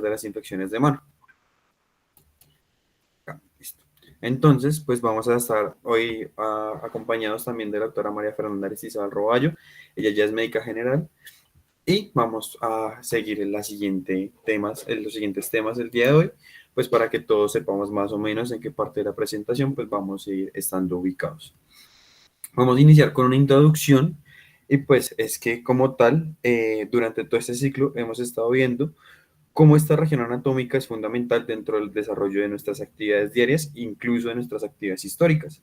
de las infecciones de mano. Acá, listo. Entonces, pues vamos a estar hoy acompañados también de la doctora María Fernanda Aristizabal Roballo. Ella ya es médica general y vamos a seguir en los siguientes temas del día de hoy, pues para que todos sepamos más o menos en qué parte de la presentación pues vamos a ir estando ubicados. Vamos a iniciar con una introducción y pues es que como tal, durante todo este ciclo hemos estado viendo cómo esta región anatómica es fundamental dentro del desarrollo de nuestras actividades diarias, incluso de nuestras actividades históricas.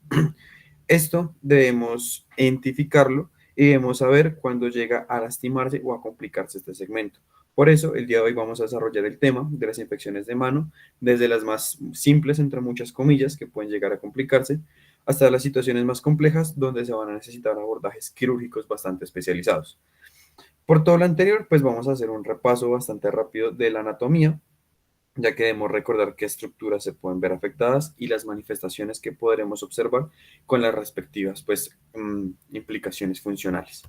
Esto debemos identificarlo y debemos saber cuándo llega a lastimarse o a complicarse este segmento. Por eso, el día de hoy vamos a desarrollar el tema de las infecciones de mano, desde las más simples, entre muchas comillas, que pueden llegar a complicarse, hasta las situaciones más complejas, donde se van a necesitar abordajes quirúrgicos bastante especializados. Por todo lo anterior, pues vamos a hacer un repaso bastante rápido de la anatomía, ya que debemos recordar qué estructuras se pueden ver afectadas y las manifestaciones que podremos observar con las respectivas pues, implicaciones funcionales.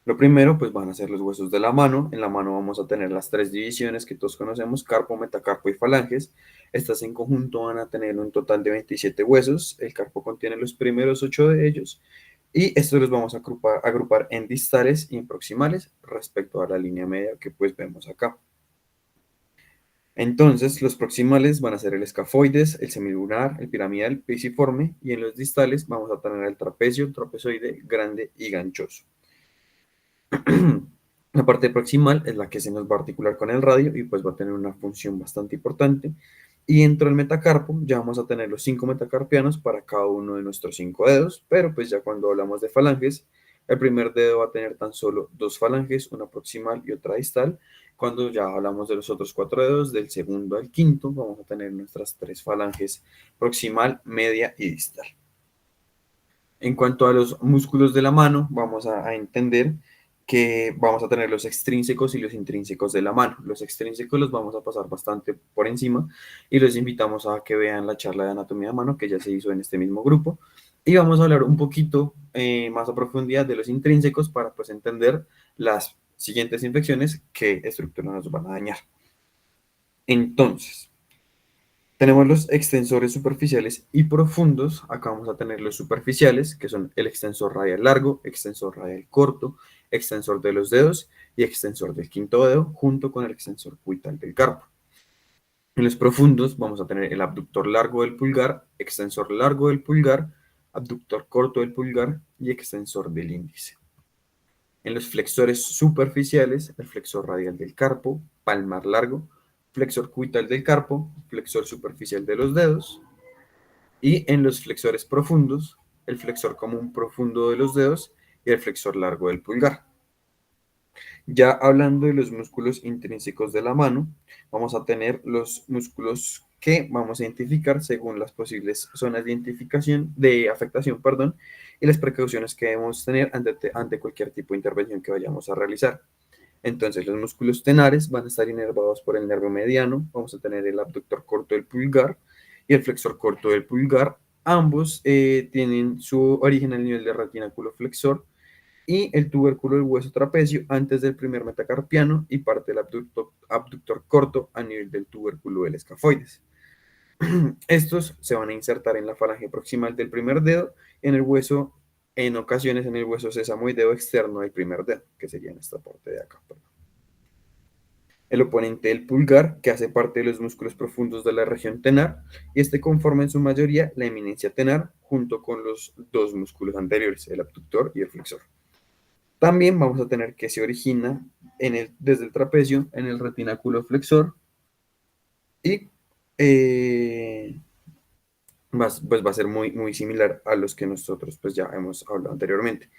Lo primero, pues van a ser los huesos de la mano. En la mano vamos a tener las tres divisiones que todos conocemos, carpo, metacarpo y falanges. Estas en conjunto van a tener un total de 27 huesos. El carpo contiene los primeros 8 de ellos. Y estos los vamos a agrupar en distales y en proximales respecto a la línea media que pues vemos acá. Entonces, los proximales van a ser el escafoides, el semilunar, el piramidal, el pisiforme, y en los distales vamos a tener el trapecio, el trapezoide, grande y ganchoso. La parte proximal es la que se nos va a articular con el radio y pues va a tener una función bastante importante. Y dentro del metacarpo ya vamos a tener los 5 metacarpianos para cada uno de nuestros 5 dedos, pero pues ya cuando hablamos de falanges, el primer dedo va a tener tan solo 2 falanges, una proximal y otra distal. Cuando ya hablamos de los otros 4 dedos, del segundo al quinto, vamos a tener nuestras 3 falanges proximal, media y distal. En cuanto a los músculos de la mano, vamos a entender que vamos a tener los extrínsecos y los intrínsecos de la mano. Los extrínsecos los vamos a pasar bastante por encima y los invitamos a que vean la charla de anatomía de mano que ya se hizo en este mismo grupo. Y vamos a hablar un poquito más a profundidad de los intrínsecos para pues entender las siguientes infecciones que estructuras nos van a dañar. Entonces, tenemos los extensores superficiales y profundos. Acá vamos a tener los superficiales, que son el extensor radial largo, extensor radial corto, extensor de los dedos y extensor del quinto dedo, junto con el extensor cubital del carpo. En los profundos vamos a tener el abductor largo del pulgar, extensor largo del pulgar, abductor corto del pulgar y extensor del índice. En los flexores superficiales, el flexor radial del carpo, palmar largo, flexor cubital del carpo, flexor superficial de los dedos, y en los flexores profundos, el flexor común profundo de los dedos y el flexor largo del pulgar. Ya hablando de los músculos intrínsecos de la mano, vamos a tener los músculos que vamos a identificar según las posibles zonas de afectación, perdón, y las precauciones que debemos tener ante cualquier tipo de intervención que vayamos a realizar. Entonces, los músculos tenares van a estar inervados por el nervio mediano. Vamos a tener el abductor corto del pulgar y el flexor corto del pulgar. Ambos tienen su origen al nivel del retináculo flexor y el tubérculo del hueso trapecio antes del primer metacarpiano y parte del abductor corto a nivel del tubérculo del escafoides. Estos se van a insertar en la falange proximal del primer dedo, en el hueso, en ocasiones en el hueso sesamoideo externo del primer dedo, que sería en esta parte de acá. El oponente del pulgar, que hace parte de los músculos profundos de la región tenar, y este conforma en su mayoría la eminencia tenar, junto con los dos músculos anteriores, el abductor y el flexor. También vamos a tener que se origina desde el trapecio, en el retináculo flexor, y pues va a ser muy, muy similar a los que nosotros pues ya hemos hablado anteriormente.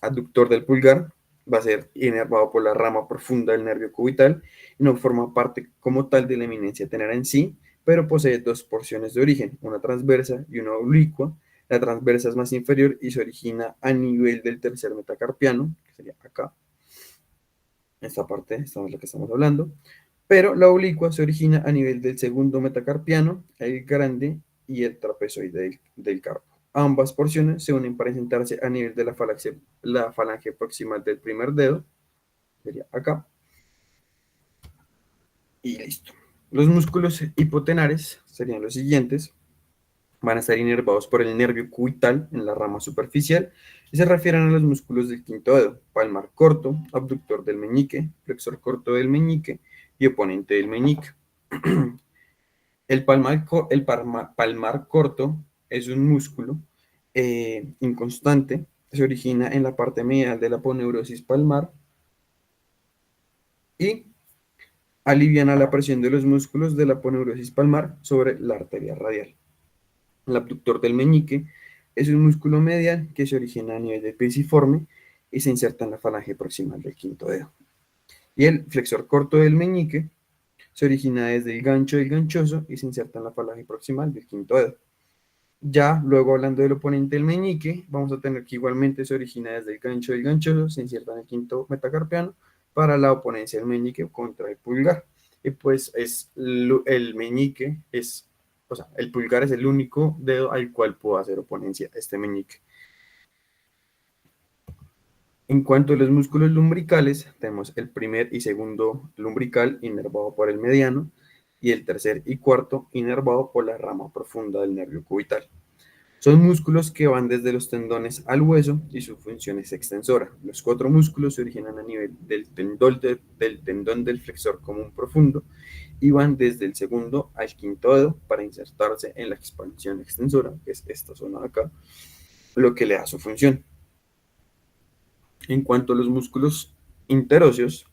Aductor del pulgar va a ser inervado por la rama profunda del nervio cubital y no forma parte como tal de la eminencia tenera en sí, pero posee dos porciones de origen, una transversa y una oblicua. La transversa es más inferior y se origina a nivel del tercer metacarpiano, que sería acá. Esta parte, esta es la que estamos hablando. Pero la oblicua se origina a nivel del segundo metacarpiano, el grande y el trapezoide del carpo. Ambas porciones se unen para sentarse a nivel de la falange proximal del primer dedo sería acá, y listo. Los músculos hipotenares serían los siguientes. Van a estar inervados por el nervio cubital en la rama superficial y se refieren a los músculos del quinto dedo, palmar corto, abductor del meñique, flexor corto del meñique y oponente del meñique. Palmar corto es un músculo inconstante, se origina en la parte medial de la aponeurosis palmar y aliviana la presión de los músculos de la aponeurosis palmar sobre la arteria radial. El abductor del meñique es un músculo medial que se origina a nivel del pisiforme y se inserta en la falange proximal del quinto dedo. Y el flexor corto del meñique se origina desde el gancho del ganchoso y se inserta en la falange proximal del quinto dedo. Ya luego hablando del oponente del meñique, vamos a tener que igualmente se origina desde el gancho del ganchoso, se inserta en el quinto metacarpiano para la oponencia del meñique contra el pulgar. Y pues el meñique es, o sea, el pulgar es el único dedo al cual puedo hacer oponencia a este meñique. En cuanto a los músculos lumbricales, tenemos el primer y segundo lumbrical inervado por el mediano y el tercer y cuarto inervado por la rama profunda del nervio cubital. Son músculos que van desde los tendones al hueso y su función es extensora. Los cuatro músculos se originan a nivel del tendón del flexor común profundo y van desde el segundo al quinto dedo para insertarse en la expansión extensora, que es esta zona de acá, lo que le da su función. En cuanto a los músculos interóseos,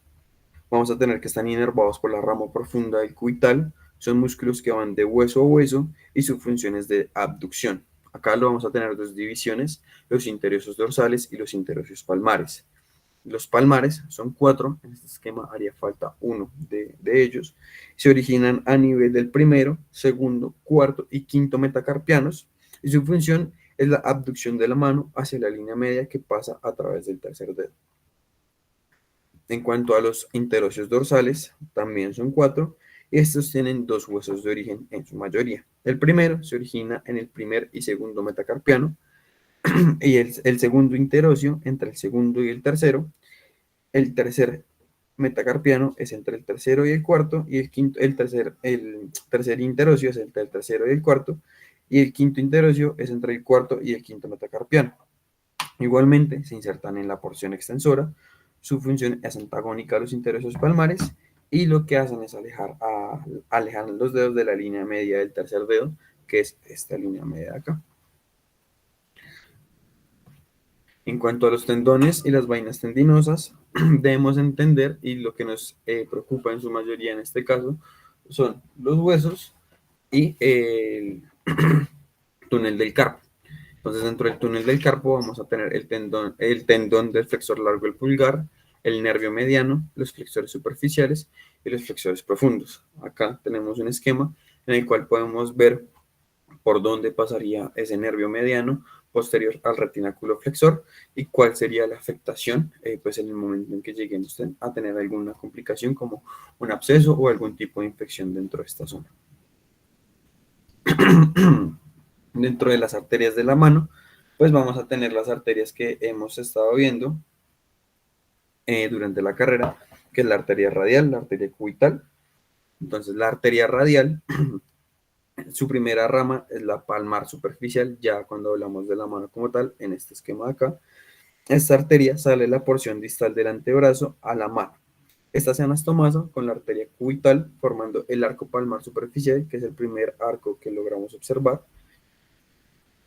vamos a tener que están inervados por la rama profunda del cubital. Son músculos que van de hueso a hueso y su función es de abducción. Acá lo vamos a tener dos divisiones, los interoseos dorsales y los interoseos palmares. Los palmares son cuatro, en este esquema haría falta uno de ellos. Se originan a nivel del primero, segundo, cuarto y quinto metacarpianos y su función es la abducción de la mano hacia la línea media que pasa a través del tercer dedo. En cuanto a los interóseos dorsales, también son cuatro, y estos tienen dos huesos de origen en su mayoría. El primero se origina en el primer y segundo metacarpiano, y el segundo interóseo entre el segundo y el tercero. El tercer metacarpiano es entre el tercero y el cuarto, y el tercer interóseo es entre el tercero y el cuarto, y el quinto interóseo es entre el cuarto y el quinto metacarpiano. Igualmente, se insertan en la porción extensora. Su función es antagónica a los interoseos palmares y lo que hacen es alejar los dedos de la línea media del tercer dedo, que es esta línea media de acá. En cuanto a los tendones y las vainas tendinosas, debemos entender, y lo que nos preocupa en su mayoría en este caso, son los huesos y el túnel del carpo. Entonces, dentro del túnel del carpo vamos a tener el tendón del flexor largo del pulgar, el nervio mediano, los flexores superficiales y los flexores profundos. Acá tenemos un esquema en el cual podemos ver por dónde pasaría ese nervio mediano posterior al retináculo flexor y cuál sería la afectación pues en el momento en que lleguen a tener alguna complicación como un absceso o algún tipo de infección dentro de esta zona. Dentro de las arterias de la mano, pues vamos a tener las arterias que hemos estado viendo durante la carrera, que es la arteria radial, la arteria cubital. Entonces, la arteria radial, su primera rama es la palmar superficial, ya cuando hablamos de la mano como tal, en este esquema de acá. Esta arteria sale la porción distal del antebrazo a la mano. Esta se anastomasa con la arteria cubital, formando el arco palmar superficial, que es el primer arco que logramos observar.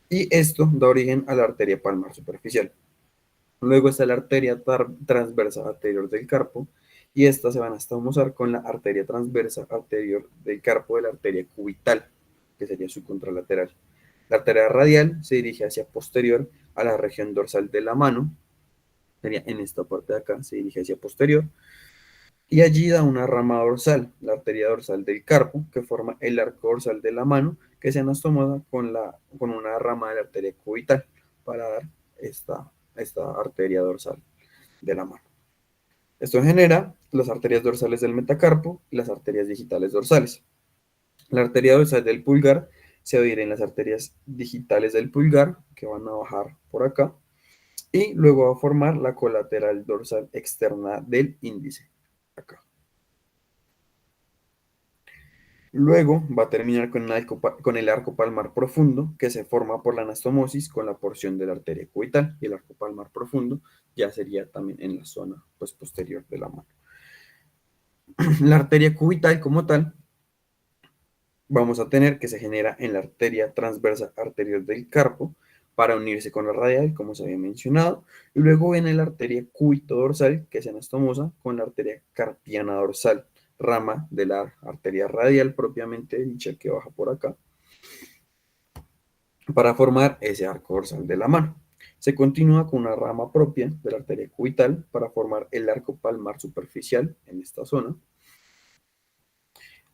Y esto da origen a la arteria palmar superficial. Luego está la arteria transversa anterior del carpo y esta se van a anastomosar con la arteria transversa anterior del carpo de la arteria cubital, que sería su contralateral. La arteria radial se dirige hacia posterior a la región dorsal de la mano, sería en esta parte de acá, se dirige hacia posterior, y allí da una rama dorsal, la arteria dorsal del carpo, que forma el arco dorsal de la mano, que se anastomosa con una rama de la arteria cubital para dar esta arteria dorsal de la mano. Esto genera las arterias dorsales del metacarpo y las arterias digitales dorsales. La arteria dorsal del pulgar se va a ir en las arterias digitales del pulgar, que van a bajar por acá, y luego va a formar la colateral dorsal externa del índice, acá. Luego va a terminar con el arco palmar profundo que se forma por la anastomosis con la porción de la arteria cubital, y el arco palmar profundo ya sería también en la zona pues, posterior de la mano. La arteria cubital como tal vamos a tener que se genera en la arteria transversa arterial del carpo para unirse con la radial, como se había mencionado, y luego viene la arteria cúbito-dorsal, que es anastomosa, con la arteria carpiana dorsal, rama de la arteria radial propiamente dicha que baja por acá, para formar ese arco dorsal de la mano. Se continúa con una rama propia de la arteria cubital para formar el arco palmar superficial en esta zona,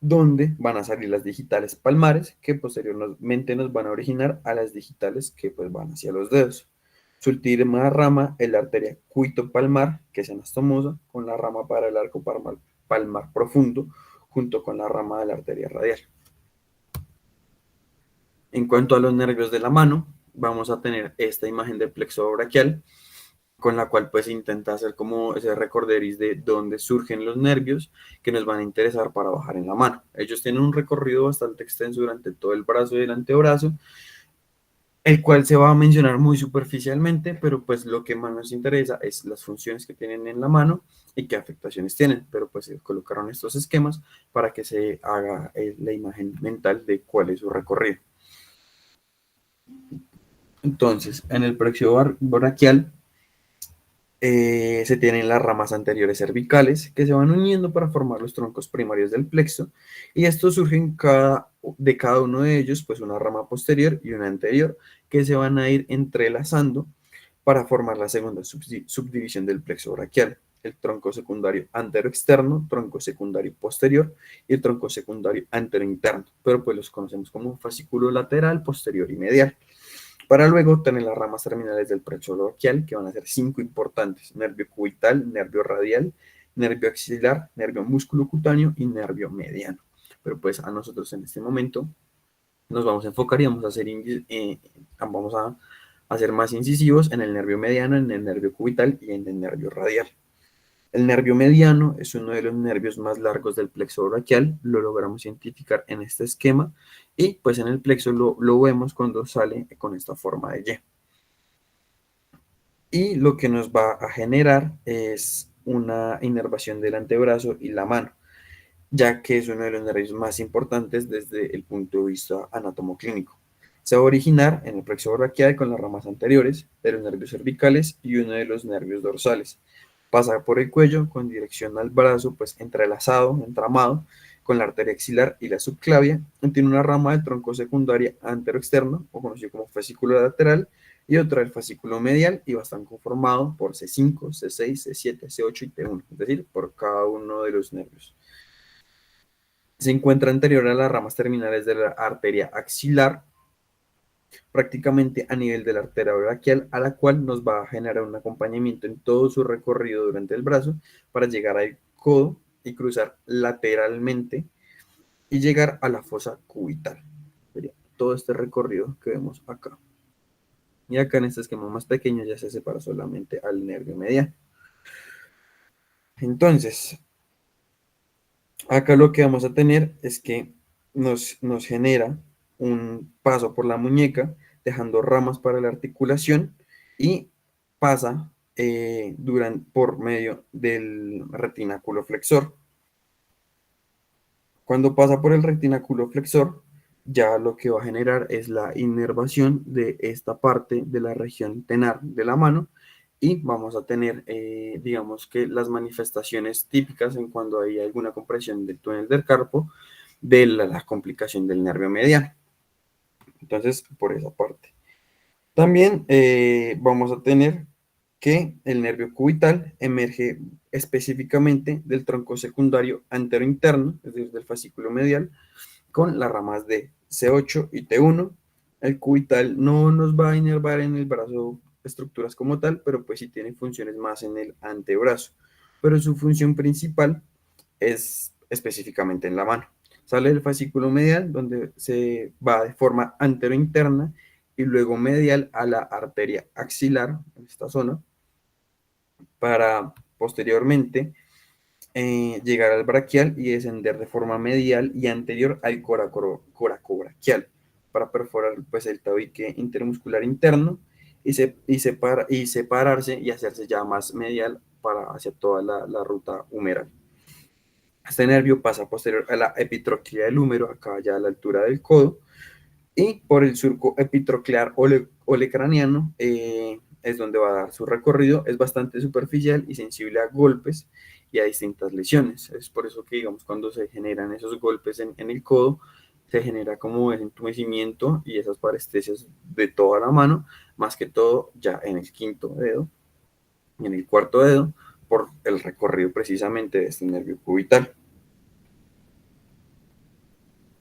donde van a salir las digitales palmares que posteriormente nos van a originar a las digitales que pues van hacia los dedos. Su última rama es la arteria cuito-palmar, que es anastomosa, con la rama para el arco palmar profundo, junto con la rama de la arteria radial. En cuanto a los nervios de la mano, vamos a tener esta imagen del plexo braquial, con la cual pues intenta hacer como ese recorderis de dónde surgen los nervios que nos van a interesar para bajar en la mano. Ellos tienen un recorrido bastante extenso durante todo el brazo y el antebrazo, el cual se va a mencionar muy superficialmente, pero pues lo que más nos interesa es las funciones que tienen en la mano y qué afectaciones tienen, pero pues se colocaron estos esquemas para que se haga la imagen mental de cuál es su recorrido. Entonces, en el plexo braquial se tienen las ramas anteriores cervicales que se van uniendo para formar los troncos primarios del plexo, y estos surgen de cada uno de ellos pues una rama posterior y una anterior que se van a ir entrelazando para formar la segunda subdivisión del plexo braquial: el tronco secundario antero-externo, tronco secundario posterior y el tronco secundario antero-interno, pero pues los conocemos como fascículo lateral, posterior y medial, para luego tener las ramas terminales del plexo braquial, que van a ser 5 importantes: nervio cubital, nervio radial, nervio axilar, nervio músculo cutáneo y nervio mediano. Pero pues a nosotros en este momento nos vamos a enfocar y vamos a hacer más incisivos en el nervio mediano, en el nervio cubital y en el nervio radial. El nervio mediano es uno de los nervios más largos del plexo braquial, lo logramos identificar en este esquema, y pues en el plexo lo vemos cuando sale con esta forma de Y. Y lo que nos va a generar es una inervación del antebrazo y la mano, ya que es uno de los nervios más importantes desde el punto de vista anatomoclínico. Se va a originar en el plexo braquial con las ramas anteriores de los nervios cervicales y uno de los nervios dorsales. Pasa por el cuello con dirección al brazo, pues entrelazado, entramado, con la arteria axilar y la subclavia, y tiene una rama del tronco secundaria antero-externo, o conocido como fascículo lateral, y otra del fascículo medial, y va a estar conformado por C5, C6, C7, C8 y T1, es decir, por cada uno de los nervios. Se encuentra anterior a las ramas terminales de la arteria axilar, prácticamente a nivel de la arteria braquial, a la cual nos va a generar un acompañamiento en todo su recorrido durante el brazo para llegar al codo y cruzar lateralmente y llegar a la fosa cubital. Sería todo este recorrido que vemos acá. Y acá en este esquema más pequeño ya se separa solamente al nervio mediano. Entonces, acá lo que vamos a tener es que nos genera un paso por la muñeca, dejando ramas para la articulación, y pasa por medio del retináculo flexor. Cuando pasa por el retináculo flexor, ya lo que va a generar es la inervación de esta parte de la región tenar de la mano, y vamos a tener, digamos que las manifestaciones típicas en cuando hay alguna compresión del túnel del carpo, de la complicación del nervio mediano. Entonces, por esa parte. También vamos a tener que el nervio cubital emerge específicamente del tronco secundario antero-interno, es decir, del fascículo medial, con las ramas de C8 y T1. El cubital no nos va a inervar en el brazo estructuras como tal, pero pues sí tiene funciones más en el antebrazo. Pero su función principal es específicamente en la mano. Sale del fascículo medial, donde se va de forma antero-interna y luego medial a la arteria axilar, en esta zona, para posteriormente llegar al braquial y descender de forma medial y anterior al coracobraquial para perforar pues, el tabique intermuscular interno y separarse y hacerse ya más medial para hacia toda la ruta humeral. Este nervio pasa posterior a la epitroclea del húmero, acá ya a la altura del codo, y por el surco epitroclear olecraniano es donde va a dar su recorrido. Es bastante superficial y sensible a golpes y a distintas lesiones. Es por eso que, digamos, cuando se generan esos golpes en el codo, se genera como ese entumecimiento y esas parestesias de toda la mano, más que todo ya en el quinto dedo y en el cuarto dedo, por el recorrido precisamente de este nervio cubital.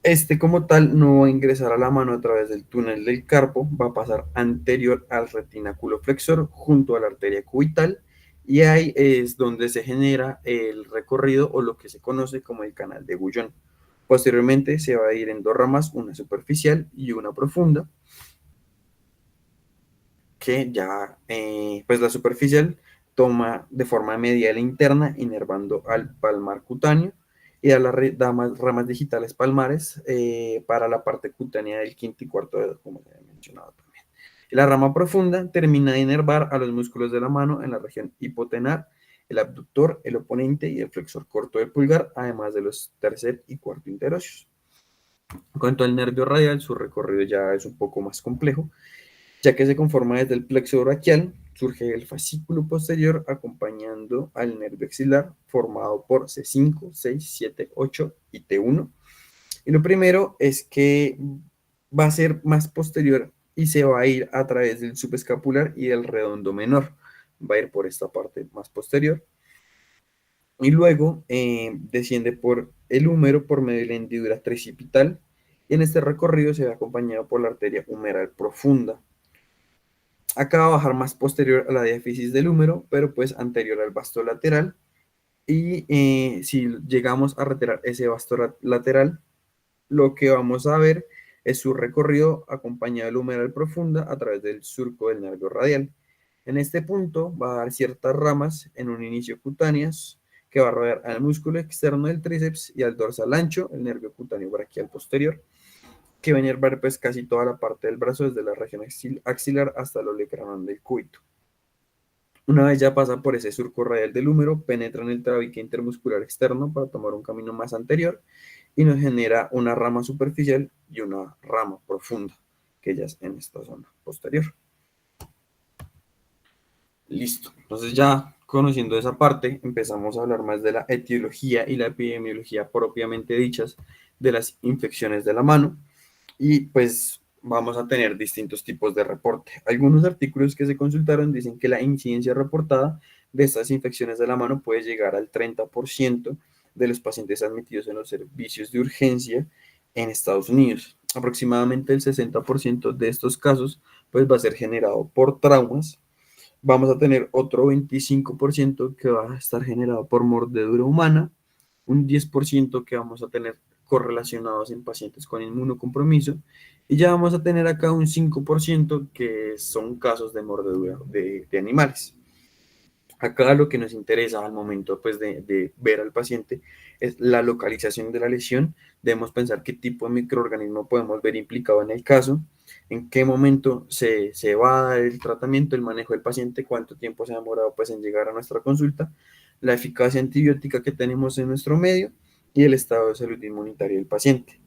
Este como tal no va a ingresar a la mano a través del túnel del carpo, va a pasar anterior al retináculo flexor junto a la arteria cubital y ahí es donde se genera el recorrido o lo que se conoce como el canal de Guyon. Posteriormente se va a ir en dos ramas, una superficial y una profunda, que ya pues la superficial toma de forma medial e interna, inervando al palmar cutáneo y da las ramas digitales palmares para la parte cutánea del quinto y cuarto dedo, como ya he mencionado también. Y la rama profunda termina de inervar a los músculos de la mano en la región hipotenar, el abductor, el oponente y el flexor corto del pulgar, además de los tercer y cuarto interóseos. En cuanto al nervio radial, su recorrido ya es un poco más complejo, ya que se conforma desde el plexo braquial, surge el fascículo posterior acompañando al nervio axilar formado por C5, 6, 7, 8 y T1. Y lo primero es que va a ser más posterior y se va a ir a través del subescapular y del redondo menor. Va a ir por esta parte más posterior. Y luego desciende por el húmero por medio de la hendidura tricipital. Y en este recorrido se ve acompañado por la arteria humeral profunda. Acá va a bajar más posterior a la diáfisis del húmero, pero pues anterior al vasto lateral. Y si llegamos a retirar ese vasto lateral, lo que vamos a ver es su recorrido acompañado del humeral profunda a través del surco del nervio radial. En este punto va a dar ciertas ramas en un inicio cutáneas que va a rodear al músculo externo del tríceps y al dorsal ancho, el nervio cutáneo braquial posterior, que va a inervar pues casi toda la parte del brazo desde la región axilar hasta el olecranon del cúbito. Una vez ya pasa por ese surco radial del húmero, penetra en el tabique intermuscular externo para tomar un camino más anterior y nos genera una rama superficial y una rama profunda, que ya es en esta zona posterior. Listo. Entonces ya conociendo esa parte, empezamos a hablar más de la etiología y la epidemiología propiamente dichas de las infecciones de la mano. Y pues vamos a tener distintos tipos de reporte. Algunos artículos que se consultaron dicen que la incidencia reportada de estas infecciones de la mano puede llegar al 30% de los pacientes admitidos en los servicios de urgencia en Estados Unidos. Aproximadamente el 60% de estos casos pues va a ser generado por traumas. Vamos a tener otro 25% que va a estar generado por mordedura humana, un 10% que vamos a tener correlacionados en pacientes con inmunocompromiso, y ya vamos a tener acá un 5% que son casos de mordedura de animales. Acá lo que nos interesa al momento pues, de ver al paciente es la localización de la lesión. Debemos pensar qué tipo de microorganismo podemos ver implicado en el caso, en qué momento se va a dar el tratamiento, el manejo del paciente, cuánto tiempo se ha demorado pues, en llegar a nuestra consulta, la eficacia antibiótica que tenemos en nuestro medio y el estado de salud inmunitaria del paciente.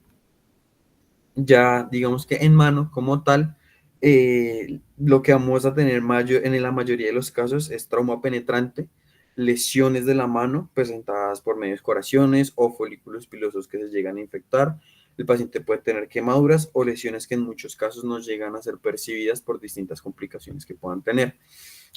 Ya digamos que en mano como tal, lo que vamos a tener en la mayoría de los casos es trauma penetrante, lesiones de la mano presentadas por medio de escoraciones o folículos pilosos que se llegan a infectar. El paciente puede tener quemaduras o lesiones que en muchos casos no llegan a ser percibidas por distintas complicaciones que puedan tener.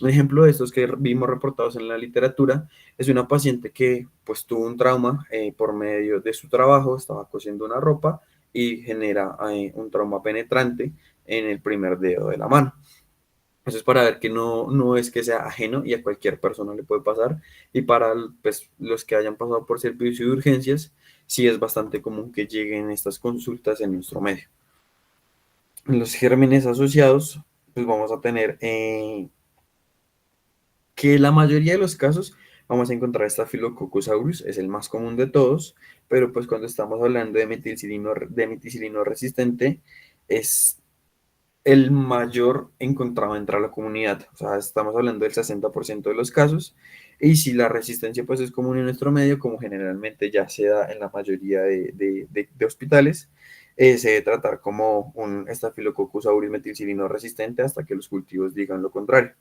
Un ejemplo de estos que vimos reportados en la literatura es una paciente que pues tuvo un trauma por medio de su trabajo, estaba cosiendo una ropa y genera un trauma penetrante en el primer dedo de la mano. Eso es para ver que no es que sea ajeno y a cualquier persona le puede pasar. Y para pues, los que hayan pasado por servicio de urgencias, sí es bastante común que lleguen estas consultas en nuestro medio. Los gérmenes asociados, pues vamos a tener que la mayoría de los casos vamos a encontrar Staphylococcus aureus, es el más común de todos, pero pues cuando estamos hablando de meticilino resistente, es el mayor encontrado entre la comunidad. O sea, estamos hablando del 60% de los casos. Y si la resistencia pues es común en nuestro medio, como generalmente ya se da en la mayoría de hospitales, se debe tratar como un Staphylococcus aureus meticilino resistente hasta que los cultivos digan lo contrario.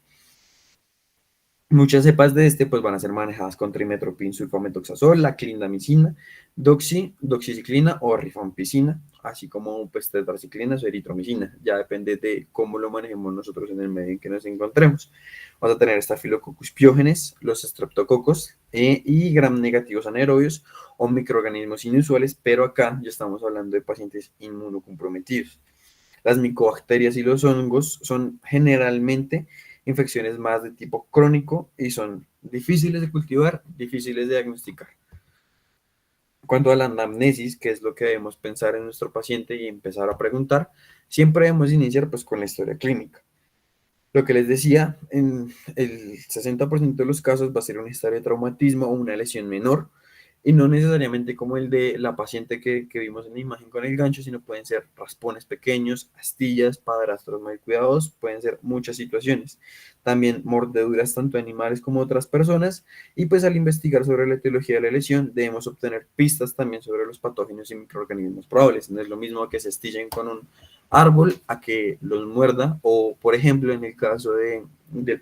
Muchas cepas de este pues van a ser manejadas con trimmetoprim, sulfamethoxazol, la clindamicina, doxiciclina o rifampicina, así como pues tetraciclina o eritromicina. Ya depende de cómo lo manejemos nosotros en el medio en que nos encontremos. Vamos a tener Staphylococcus piógenes, los streptococos y gram negativos anaerobios o microorganismos inusuales, pero acá ya estamos hablando de pacientes inmunocomprometidos. Las micobacterias y los hongos son generalmente infecciones más de tipo crónico y son difíciles de cultivar, difíciles de diagnosticar. Cuanto a la anamnesis, que es lo que debemos pensar en nuestro paciente y empezar a preguntar, siempre debemos iniciar pues con la historia clínica. Lo que les decía, en el 60% de los casos va a ser una historia de traumatismo o una lesión menor, y no necesariamente como el de la paciente que vimos en la imagen con el gancho, sino pueden ser raspones pequeños, astillas, padrastros mal cuidados, pueden ser muchas situaciones. También mordeduras tanto de animales como de otras personas, y pues al investigar sobre la etiología de la lesión debemos obtener pistas también sobre los patógenos y microorganismos probables. No es lo mismo que se estillen con un árbol a que los muerda, o por ejemplo en el caso del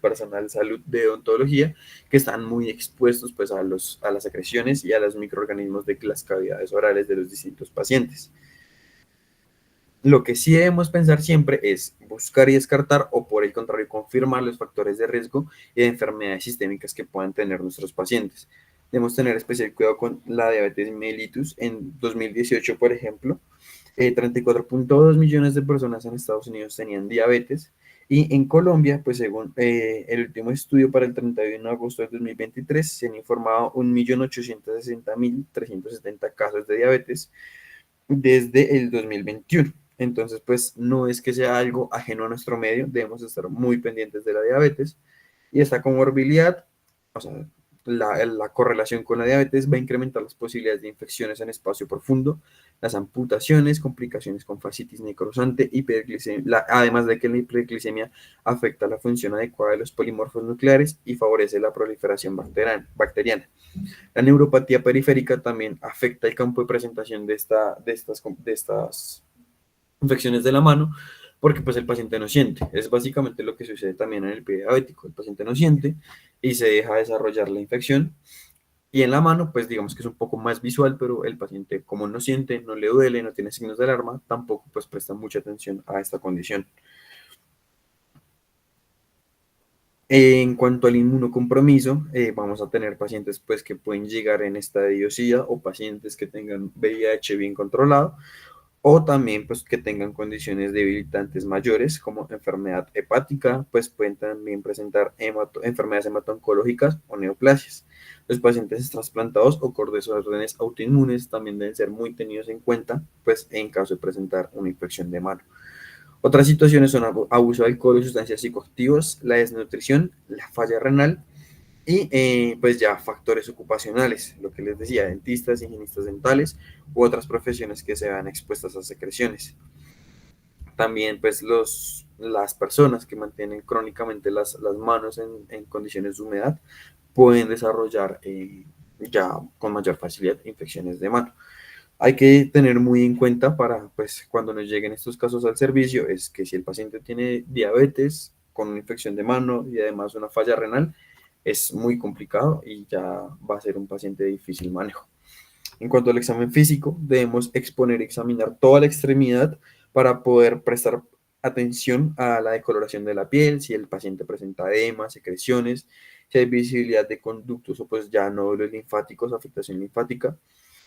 personal de salud de odontología, que están muy expuestos pues a las secreciones y a los microorganismos de las cavidades orales de los distintos pacientes. Lo que sí debemos pensar siempre es buscar y descartar o por el contrario confirmar los factores de riesgo y de enfermedades sistémicas que puedan tener nuestros pacientes. Debemos tener especial cuidado con la diabetes mellitus. En 2018, por ejemplo, 34.2 millones de personas en Estados Unidos tenían diabetes, y en Colombia, pues según el último estudio para el 31 de agosto de 2023, se han informado 1.860.370 casos de diabetes desde el 2021. Entonces, pues no es que sea algo ajeno a nuestro medio, debemos estar muy pendientes de la diabetes y esta comorbilidad, o sea, la correlación con la diabetes va a incrementar las posibilidades de infecciones en espacio profundo, las amputaciones, complicaciones con fascitis necrosante, hiperglicemia, además de que la hiperglicemia afecta la función adecuada de los polimorfos nucleares y favorece la proliferación bacteriana. La neuropatía periférica también afecta el campo de presentación de estas infecciones de la mano, porque pues el paciente no siente. Es básicamente lo que sucede también en el pie diabético. El paciente no siente y se deja desarrollar la infección. Y en la mano, pues digamos que es un poco más visual, pero el paciente como no siente, no le duele, no tiene signos de alarma, tampoco pues presta mucha atención a esta condición. En cuanto al inmunocompromiso, vamos a tener pacientes pues, que pueden llegar en estadio SIDA o pacientes que tengan VIH bien controlado, o también pues, que tengan condiciones debilitantes mayores como enfermedad hepática, pues pueden también presentar enfermedades hemato-oncológicas o neoplasias. Los pacientes trasplantados o con desórdenes autoinmunes también deben ser muy tenidos en cuenta pues, en caso de presentar una infección de mano. Otras situaciones son abuso de alcohol y sustancias psicoactivas, la desnutrición, la falla renal y pues ya factores ocupacionales, lo que les decía, dentistas, higienistas dentales u otras profesiones que se vean expuestas a secreciones. También pues las personas que mantienen crónicamente las manos en condiciones de humedad pueden desarrollar ya con mayor facilidad infecciones de mano. Hay que tener muy en cuenta para, pues, cuando nos lleguen estos casos al servicio, es que si el paciente tiene diabetes con una infección de mano y además una falla renal, es muy complicado y ya va a ser un paciente de difícil manejo. En cuanto al examen físico, debemos exponer y examinar toda la extremidad para poder prestar atención a la decoloración de la piel, si el paciente presenta edema, secreciones, si hay visibilidad de conductos o pues ya nódulos linfáticos, afectación linfática,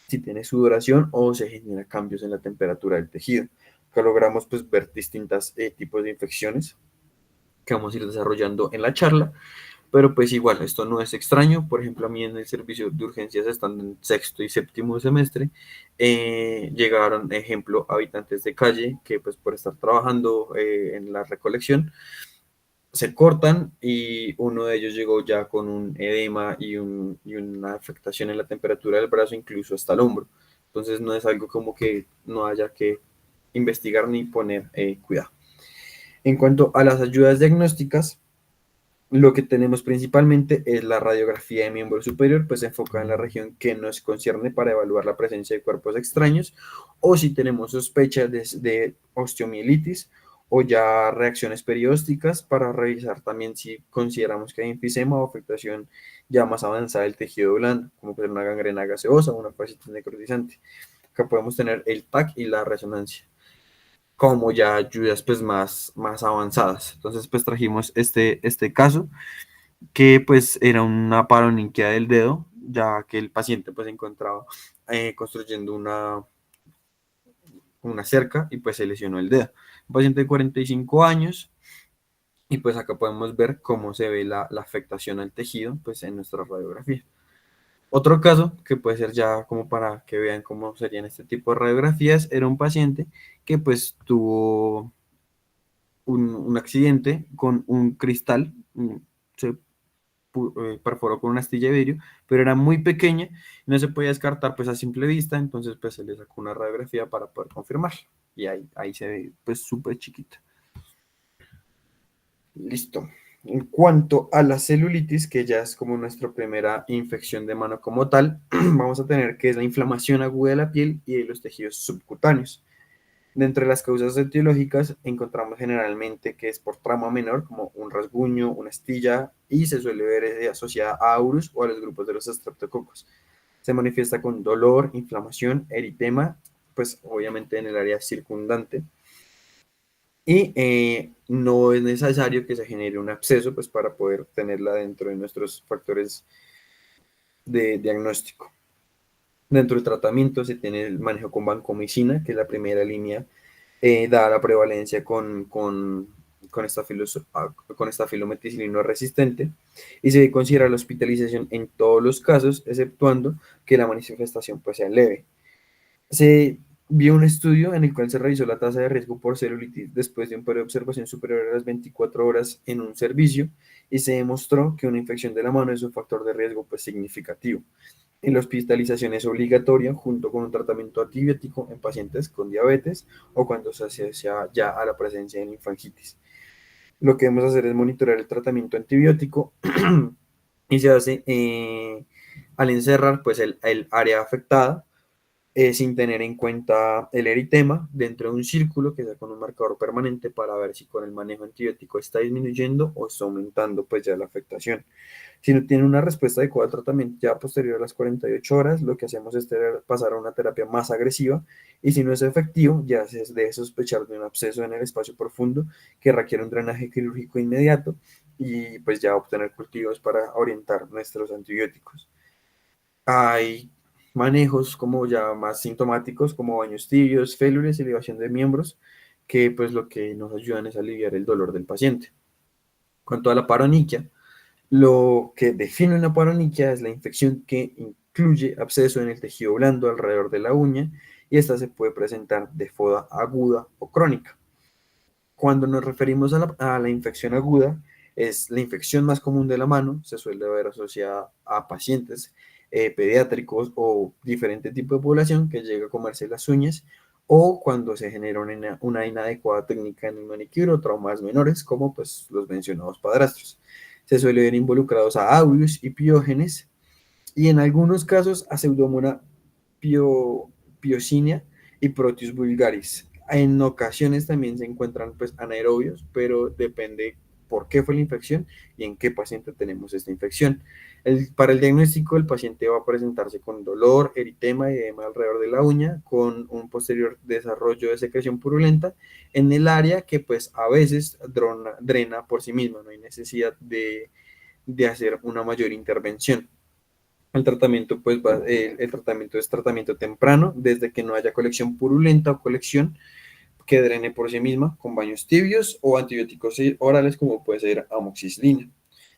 si tiene sudoración o se genera cambios en la temperatura del tejido. Acá logramos ver distintos tipos de infecciones que vamos a ir desarrollando en la charla, pero pues igual, esto no es extraño. Por ejemplo, a mí en el servicio de urgencias, estando en sexto y séptimo semestre, llegaron, ejemplo, habitantes de calle que pues por estar trabajando en la recolección, se cortan y uno de ellos llegó ya con un edema y una afectación en la temperatura del brazo, incluso hasta el hombro. Entonces no es algo como que no haya que investigar ni poner cuidado. En cuanto a las ayudas diagnósticas, lo que tenemos principalmente es la radiografía de miembro superior, pues enfocada en la región que nos concierne para evaluar la presencia de cuerpos extraños, o si tenemos sospechas de osteomielitis o ya reacciones periósticas, para revisar también si consideramos que hay enfisema o afectación ya más avanzada del tejido blando, como puede ser una gangrena gaseosa o una fascitis necrotizante. Acá podemos tener el TAC y la resonancia como ya ayudas pues más avanzadas. Entonces pues trajimos este caso que pues era una paroniquia del dedo, ya que el paciente pues se encontraba construyendo una cerca y pues se lesionó el dedo. Un paciente de 45 años, y pues acá podemos ver cómo se ve la afectación al tejido pues en nuestra radiografía. Otro caso que puede ser ya como para que vean cómo serían este tipo de radiografías, era un paciente que pues tuvo un accidente con un cristal, se perforó con una astilla de vidrio, pero era muy pequeña, no se podía descartar pues a simple vista, entonces pues se le sacó una radiografía para poder confirmar, y ahí se ve pues súper chiquita. Listo. En cuanto a la celulitis, que ya es como nuestra primera infección de mano como tal, vamos a tener que es la inflamación aguda de la piel y de los tejidos subcutáneos. Dentro de las causas etiológicas encontramos generalmente que es por trauma menor, como un rasguño, una astilla, y se suele ver asociada a aurus o a los grupos de los estreptococos. Se manifiesta con dolor, inflamación, eritema, pues obviamente en el área circundante. Y no es necesario que se genere un absceso pues, para poder tenerla dentro de nuestros factores de diagnóstico. Dentro del tratamiento se tiene el manejo con vancomicina, que es la primera línea dada la prevalencia con estafilometicilino resistente, y se considera la hospitalización en todos los casos, exceptuando que la manifestación pues, sea leve. Se vio un estudio en el cual se revisó la tasa de riesgo por celulitis después de un periodo de observación superior a las 24 horas en un servicio, y se demostró que una infección de la mano es un factor de riesgo pues, significativo. En la hospitalización es obligatoria junto con un tratamiento antibiótico en pacientes con diabetes o cuando se asocia ya a la presencia de linfangitis. Lo que debemos hacer es monitorear el tratamiento antibiótico y se hace al encerrar pues, el área afectada, sin tener en cuenta el eritema dentro de un círculo que sea con un marcador permanente para ver si con el manejo antibiótico está disminuyendo o está aumentando pues ya la afectación. Si no tiene una respuesta adecuada al tratamiento ya posterior a las 48 horas, lo que hacemos es pasar a una terapia más agresiva, y si no es efectivo, ya se debe sospechar de un absceso en el espacio profundo que requiere un drenaje quirúrgico inmediato, y pues ya obtener cultivos para orientar nuestros antibióticos. Hay manejos como ya más sintomáticos, como baños tibios, félulas y elevación de miembros, que pues lo que nos ayudan es a aliviar el dolor del paciente. Cuanto a la paroniquia, lo que define una paroniquia es la infección que incluye absceso en el tejido blando alrededor de la uña, y esta se puede presentar de forma aguda o crónica. Cuando nos referimos a la infección aguda, es la infección más común de la mano, se suele ver asociada a pacientes pediátricos o diferente tipo de población que llega a comerse las uñas, o cuando se genera una inadecuada técnica en el manicure o traumas menores, como pues los mencionados padrastros. Se suele ver involucrados a aureus y piógenes, y en algunos casos a Pseudomonas piocinia y Proteus vulgaris. En ocasiones también se encuentran pues anaerobios, pero depende por qué fue la infección y en qué paciente tenemos esta infección. Para el diagnóstico, el paciente va a presentarse con dolor, eritema y edema alrededor de la uña, con un posterior desarrollo de secreción purulenta en el área que pues a veces drena por sí misma, no hay necesidad de hacer una mayor intervención. El tratamiento, pues, el tratamiento es tratamiento temprano, desde que no haya colección purulenta o colección que drene por sí misma, con baños tibios o antibióticos orales, como puede ser amoxicilina.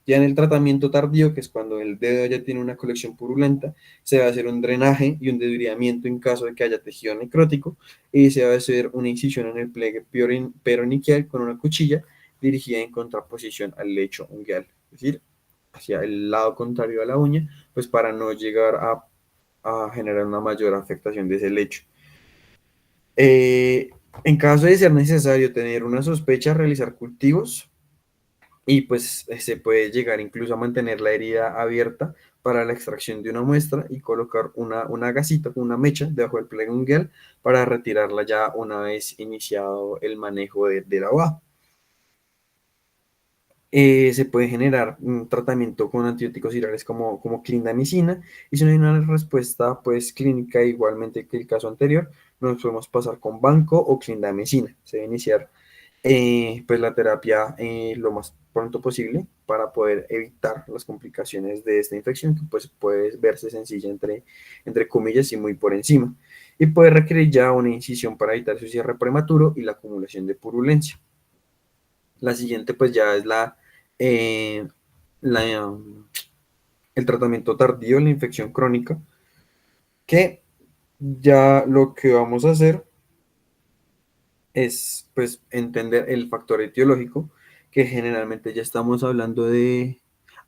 Ya en el tratamiento tardío, que es cuando el dedo ya tiene una colección purulenta, se va a hacer un drenaje y un desbridamiento en caso de que haya tejido necrótico y se va a hacer una incisión en el pliegue peroniquial con una cuchilla dirigida en contraposición al lecho ungueal, es decir, hacia el lado contrario a la uña, pues para no llegar a generar una mayor afectación de ese lecho. Eh, en caso de ser necesario tener una sospecha, realizar cultivos y pues se puede llegar incluso a mantener la herida abierta para la extracción de una muestra y colocar una gasita, una mecha debajo del pliegue ungueal para retirarla ya una vez iniciado el manejo de la lavado. Se puede generar un tratamiento con antibióticos virales como clindamicina y si no hay una respuesta pues clínica igualmente que el caso anterior, nos podemos pasar con banco o clindamicina. Se debe iniciar pues la terapia lo más pronto posible para poder evitar las complicaciones de esta infección que pues puede verse sencilla entre comillas y muy por encima y puede requerir ya una incisión para evitar su cierre prematuro y la acumulación de purulencia. La siguiente pues ya es eh, la, el tratamiento tardío, la infección crónica, que ya lo que vamos a hacer es pues entender el factor etiológico, que generalmente ya estamos hablando de,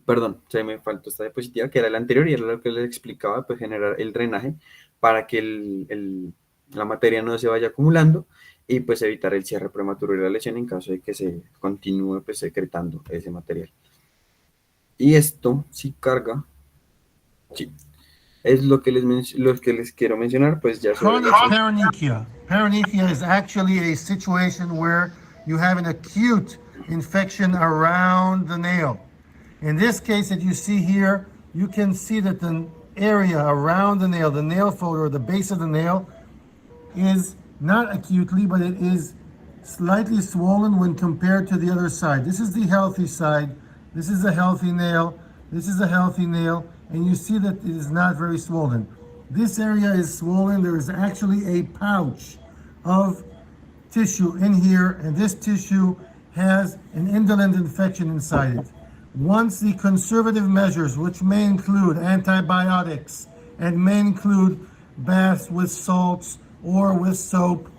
perdón, se me faltó esta diapositiva, que era la anterior y era lo que les explicaba, pues generar el drenaje para que la materia no se vaya acumulando y pues evitar el cierre prematuro de la lesión en caso de que se continúe pues secretando ese material. Y esto, si carga, sí, es lo que les quiero mencionar, pues ya sobre Chronic paronychia. Paronychia is actually a situation where you have an acute infection around the nail. In this case that you see here, you can see that the area around the nail fold or the base of the nail, is not acutely, but it is slightly swollen when compared to the other side. This is the healthy side. This is a healthy nail. This is a healthy nail. And you see that it is not very swollen. This area is swollen. There is actually a pouch of tissue in here, and this tissue has an indolent infection inside it. Once the conservative measures, which may include antibiotics and may include baths with salts or with soap,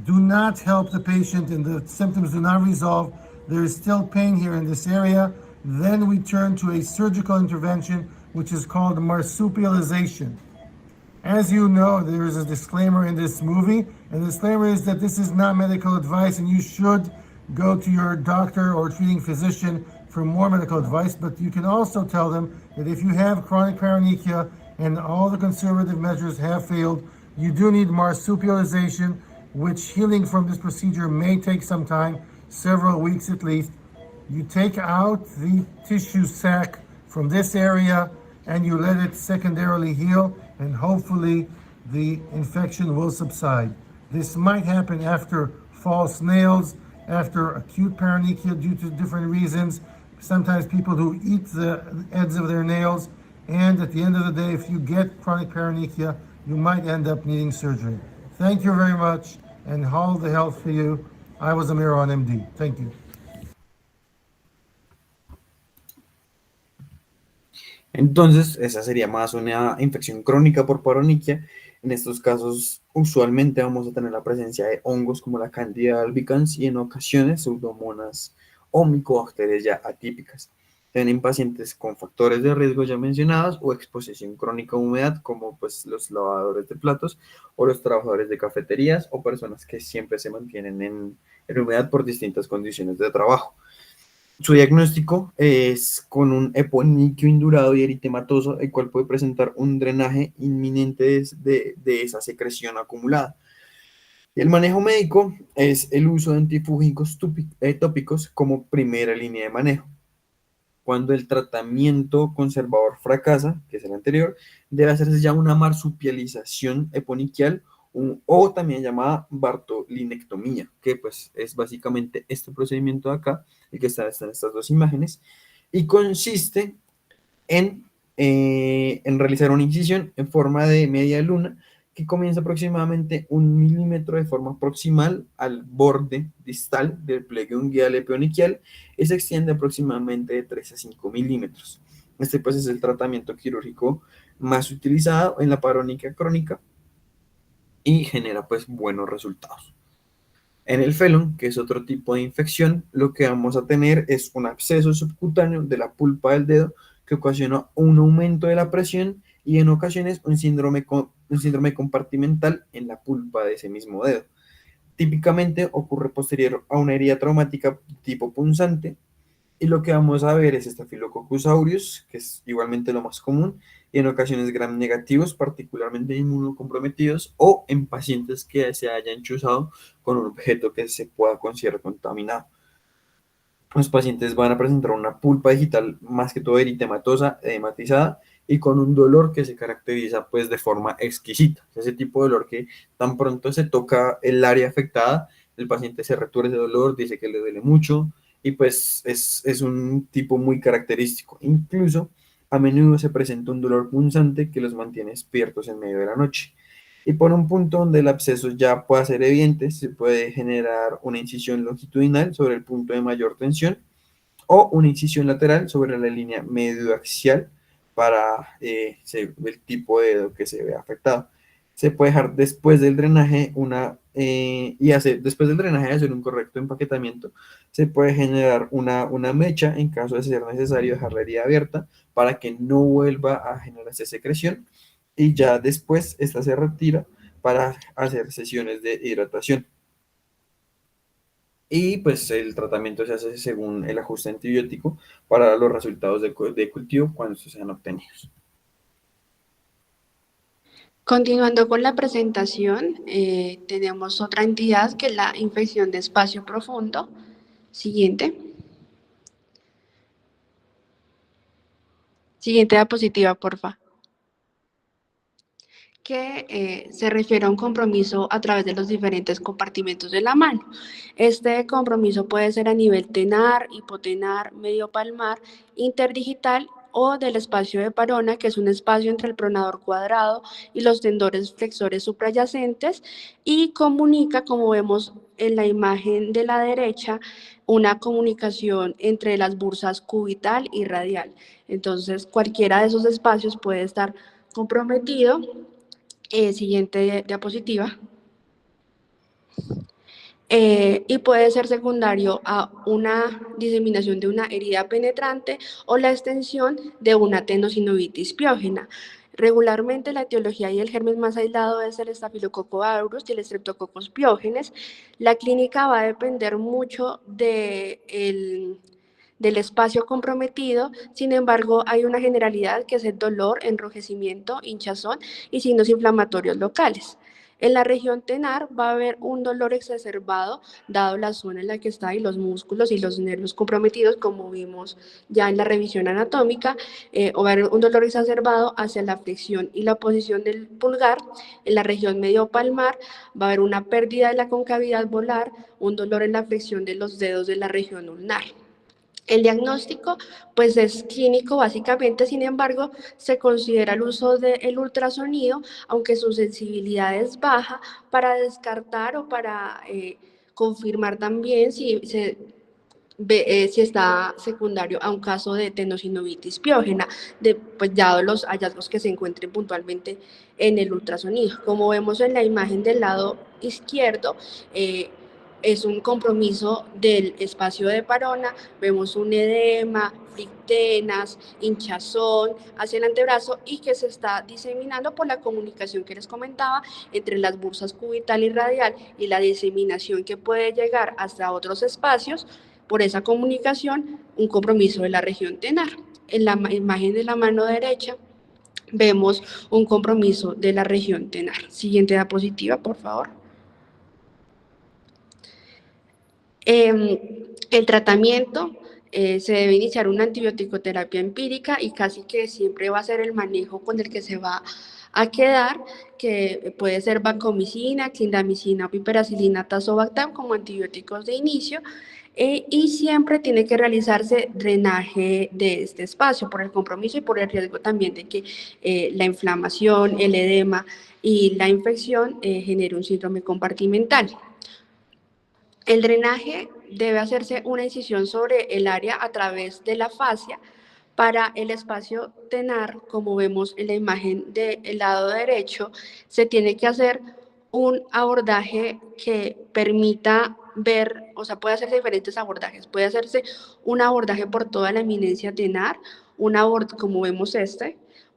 do not help the patient and the symptoms do not resolve, there is still pain here in this area, then we turn to a surgical intervention, which is called marsupialization. As you know, there is a disclaimer in this movie, and the disclaimer is that this is not medical advice, and you should go to your doctor or treating physician for more medical advice. But you can also tell them that if you have chronic paronychia and all the conservative measures have failed, you do need marsupialization, which healing from this procedure may take some time, several weeks at least. You take out the tissue sac from this area and you let it secondarily heal, and hopefully the infection will subside. This might happen after false nails, after acute paronychia due to different reasons, sometimes people who eat the ends of their nails, and at the end of the day, if you get chronic paronychia, you might end up needing surgery. Thank you very much, and all the health for you. I was Amir on MD. Thank you. Entonces, esa sería más una infección crónica por paroniquia. En estos casos, usualmente vamos a tener la presencia de hongos como la Candida albicans y en ocasiones pseudomonas o micobacterias ya atípicas. Tienen pacientes con factores de riesgo ya mencionados o exposición crónica a humedad como pues los lavadores de platos o los trabajadores de cafeterías o personas que siempre se mantienen en humedad por distintas condiciones de trabajo. Su diagnóstico es con un eponiquio indurado y eritematoso, el cual puede presentar un drenaje inminente de esa secreción acumulada. Y el manejo médico es el uso de antifúngicos tópicos como primera línea de manejo. Cuando el tratamiento conservador fracasa, que es el anterior, debe hacerse ya una marsupialización eponiquial o también llamada bartolinectomía, que pues es básicamente este procedimiento de acá, el que está en estas dos imágenes, y consiste en realizar una incisión en forma de media luna que comienza aproximadamente 1 milímetro de forma proximal al borde distal del pliegue unguial epioniquial y se extiende aproximadamente de 3 a 5 milímetros. Este pues es el tratamiento quirúrgico más utilizado en la parónica crónica y genera pues buenos resultados. En el felon, que es otro tipo de infección, lo que vamos a tener es un absceso subcutáneo de la pulpa del dedo que ocasiona un aumento de la presión y en ocasiones un síndrome compartimental en la pulpa de ese mismo dedo. Típicamente ocurre posterior a una herida traumática tipo punzante y lo que vamos a ver es Staphylococcus aureus, que es igualmente lo más común, y en ocasiones gram negativos, particularmente inmunocomprometidos, o en pacientes que se hayan chuzado con un objeto que se pueda considerar contaminado. Los pacientes van a presentar una pulpa digital más que todo eritematosa, edematizada, y con un dolor que se caracteriza pues de forma exquisita. Ese tipo de dolor que tan pronto se toca el área afectada, el paciente se retuerce de dolor, dice que le duele mucho y pues es un tipo muy característico. Incluso a menudo se presenta un dolor punzante que los mantiene despiertos en medio de la noche. Y por un punto donde el absceso ya pueda ser evidente, se puede generar una incisión longitudinal sobre el punto de mayor tensión o una incisión lateral sobre la línea medioaxial para el tipo de dedo que se ve afectado. Se puede dejar después del drenaje después del drenaje hacer un correcto empaquetamiento, se puede generar una mecha en caso de ser necesario dejar la herida abierta para que no vuelva a generarse secreción y ya después esta se retira para hacer sesiones de hidratación. Y pues el tratamiento se hace según el ajuste antibiótico para los resultados de cultivo cuando estos sean obtenidos. Continuando con la presentación, tenemos otra entidad que es la infección de espacio profundo. Siguiente. Siguiente diapositiva, porfa. Que se refiere a un compromiso a través de los diferentes compartimentos de la mano. Este compromiso puede ser a nivel tenar, hipotenar, medio palmar, interdigital o del espacio de Parona, que es un espacio entre el pronador cuadrado y los tendores flexores suprayacentes, y comunica, como vemos en la imagen de la derecha, una comunicación entre las bursas cubital y radial. Entonces, cualquiera de esos espacios puede estar comprometido. Siguiente diapositiva. Y puede ser secundario a una diseminación de una herida penetrante o la extensión de una tendosinovitis piógena. Regularmente la etiología y el germen más aislado es el Staphylococcus aureus y el Streptococcus piógenes. La clínica va a depender mucho del espacio comprometido, sin embargo hay una generalidad que es el dolor, enrojecimiento, hinchazón y signos inflamatorios locales. En la región tenar va a haber un dolor exacerbado, dado la zona en la que está y los músculos y los nervios comprometidos, como vimos ya en la revisión anatómica, o va a haber un dolor exacerbado hacia la flexión y la posición del pulgar. En la región medio palmar va a haber una pérdida de la concavidad volar, un dolor en la flexión de los dedos de la región ulnar. El diagnóstico pues es clínico básicamente, sin embargo, se considera el uso del ultrasonido, aunque su sensibilidad es baja, para descartar o para confirmar también si está secundario a un caso de tendosinovitis piógena, pues dado los hallazgos que se encuentren puntualmente en el ultrasonido. Como vemos en la imagen del lado izquierdo, es un compromiso del espacio de Parona, vemos un edema, frictenas, hinchazón hacia el antebrazo y que se está diseminando por la comunicación que les comentaba entre las bursas cubital y radial y la diseminación que puede llegar hasta otros espacios por esa comunicación, un compromiso de la región tenar. En la imagen de la mano derecha vemos un compromiso de la región tenar. Siguiente diapositiva, por favor. El tratamiento se debe iniciar una antibiótico-terapia empírica y casi que siempre va a ser el manejo con el que se va a quedar, que puede ser vancomicina, clindamicina o piperacilina, tazobactam como antibióticos de inicio. y siempre tiene que realizarse drenaje de este espacio por el compromiso y por el riesgo también de que la inflamación, el edema y la infección genere un síndrome compartimental. El drenaje debe hacerse una incisión sobre el área a través de la fascia. Para el espacio tenar, como vemos en la imagen del lado derecho, se tiene que hacer un abordaje que permita ver, o sea, puede hacerse diferentes abordajes. Puede hacerse un abordaje por toda la eminencia tenar, como vemos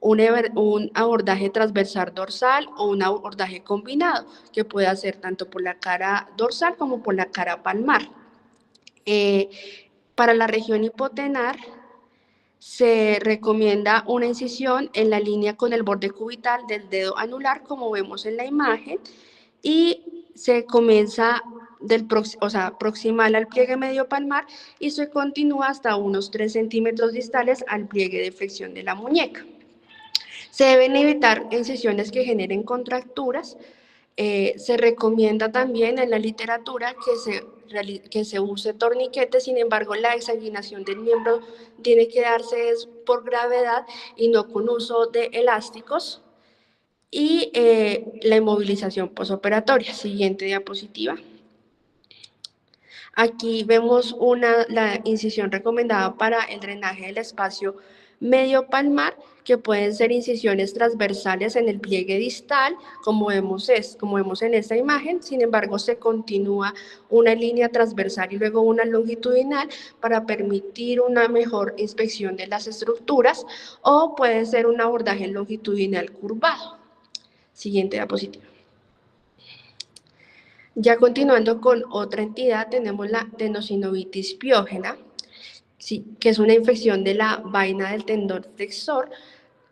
un abordaje transversal dorsal o un abordaje combinado, que puede hacer tanto por la cara dorsal como por la cara palmar. Para la región hipotenar, se recomienda una incisión en la línea con el borde cubital del dedo anular, como vemos en la imagen, y se comienza proximal al pliegue medio palmar y se continúa hasta unos 3 centímetros distales al pliegue de flexión de la muñeca. Se deben evitar incisiones que generen contracturas. Se recomienda también en la literatura que se use torniquete, sin embargo la exsanguinación del miembro tiene que darse por gravedad y no con uso de elásticos. Y la inmovilización posoperatoria. Siguiente diapositiva. Aquí vemos la incisión recomendada para el drenaje del espacio medio palmar, que pueden ser incisiones transversales en el pliegue distal, como vemos en esta imagen. Sin embargo, se continúa una línea transversal y luego una longitudinal para permitir una mejor inspección de las estructuras, o puede ser un abordaje longitudinal curvado. Siguiente diapositiva. Ya continuando con otra entidad, tenemos la tenosinovitis piógena, sí, que es una infección de la vaina del tendón flexor,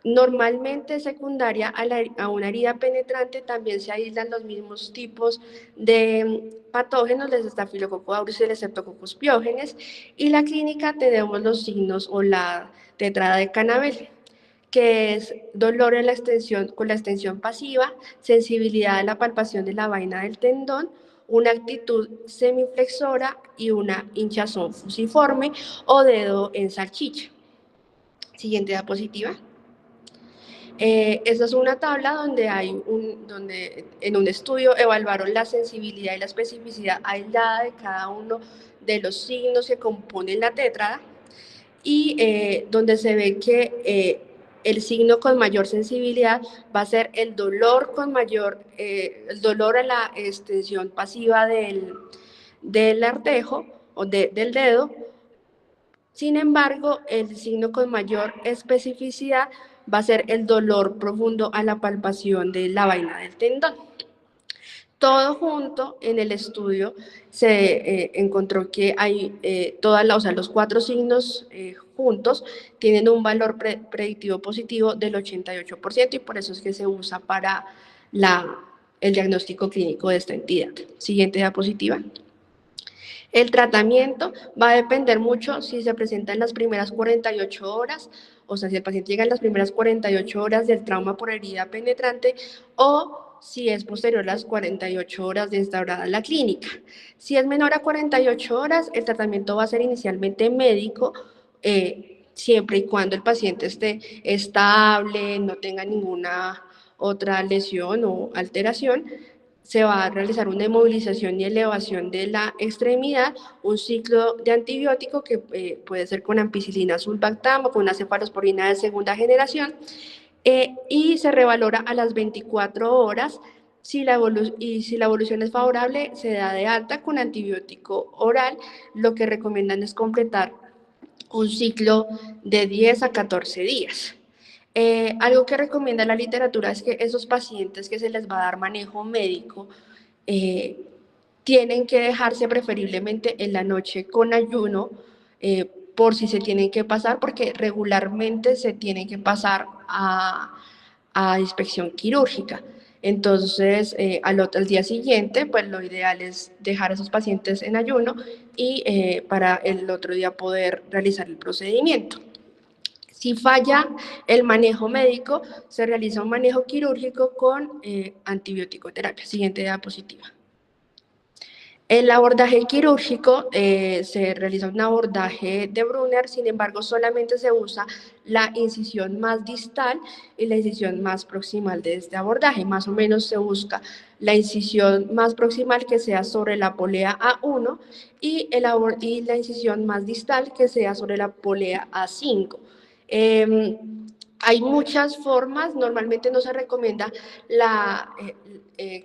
normalmente secundaria a una herida penetrante. También se aíslan los mismos tipos de patógenos, el Staphylococcus aureus y el Streptococcus piógenes, y la clínica tenemos los signos o la tetrada de Canabel, que es dolor en la extensión, con la extensión pasiva, sensibilidad a la palpación de la vaina del tendón, una actitud semiflexora y una hinchazón fusiforme o dedo en salchicha. Siguiente diapositiva. Esta es una tabla donde en un estudio evaluaron la sensibilidad y la especificidad aislada de cada uno de los signos que componen la tétrada, y donde se ve que el signo con mayor sensibilidad va a ser el dolor el dolor a la extensión pasiva del artejo o del dedo. Sin embargo, el signo con mayor especificidad va a ser el dolor profundo a la palpación de la vaina del tendón. Todo junto en el estudio se encontró que hay los 4 signos juntos tienen un valor predictivo positivo del 88%, y por eso es que se usa para el diagnóstico clínico de esta entidad. Siguiente diapositiva. El tratamiento va a depender mucho si se presenta en las primeras 48 horas, o sea, si el paciente llega en las primeras 48 horas del trauma por herida penetrante, o si es posterior a las 48 horas de instaurada la clínica. Si es menor a 48 horas, el tratamiento va a ser inicialmente médico, siempre y cuando el paciente esté estable, no tenga ninguna otra lesión o alteración. Se va a realizar una inmovilización y elevación de la extremidad, un ciclo de antibiótico que puede ser con ampicilina sulbactam o con una cefalosporina de segunda generación, y se revalora a las 24 horas. Si la evolución es favorable, se da de alta con antibiótico oral. Lo que recomiendan es completar un ciclo de 10 a 14 días. Algo que recomienda la literatura es que esos pacientes que se les va a dar manejo médico tienen que dejarse preferiblemente en la noche con ayuno, por si se tienen que pasar, porque regularmente se tienen que pasar a inspección quirúrgica. Entonces, al día siguiente, pues lo ideal es dejar a esos pacientes en ayuno y para el otro día poder realizar el procedimiento. Si falla el manejo médico, se realiza un manejo quirúrgico con antibiótico terapia. Siguiente diapositiva. El abordaje quirúrgico se realiza un abordaje de Brunner, sin embargo, solamente se usa la incisión más distal y la incisión más proximal de este abordaje. Más o menos se busca la incisión más proximal que sea sobre la polea A1 y la incisión más distal que sea sobre la polea A5. Eh, Hay muchas formas, normalmente no se recomienda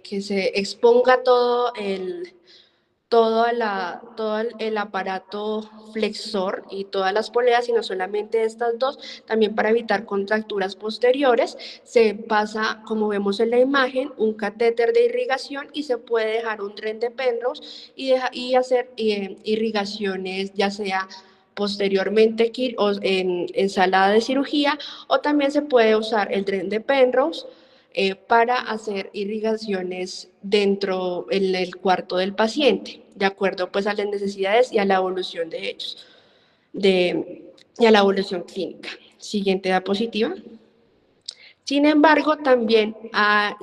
que se exponga todo el aparato flexor y todas las poleas, sino solamente estas dos, también para evitar contracturas posteriores. Se pasa, como vemos en la imagen, un catéter de irrigación y se puede dejar un tren de Penrose y hacer irrigaciones, ya sea posteriormente en sala de cirugía, o también se puede usar el tren de Penrose para hacer irrigaciones dentro en el cuarto del paciente, de acuerdo pues a las necesidades y a la evolución de ellos, y a la evolución clínica. Siguiente diapositiva. Sin embargo, también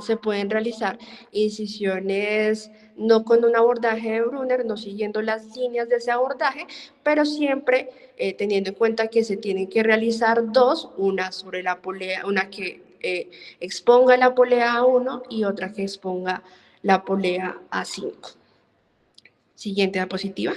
se pueden realizar incisiones no con un abordaje de Brunner, no siguiendo las líneas de ese abordaje, pero siempre teniendo en cuenta que se tienen que realizar dos, una sobre la polea, una que exponga la polea A1 y otra que exponga la polea A5. Siguiente diapositiva.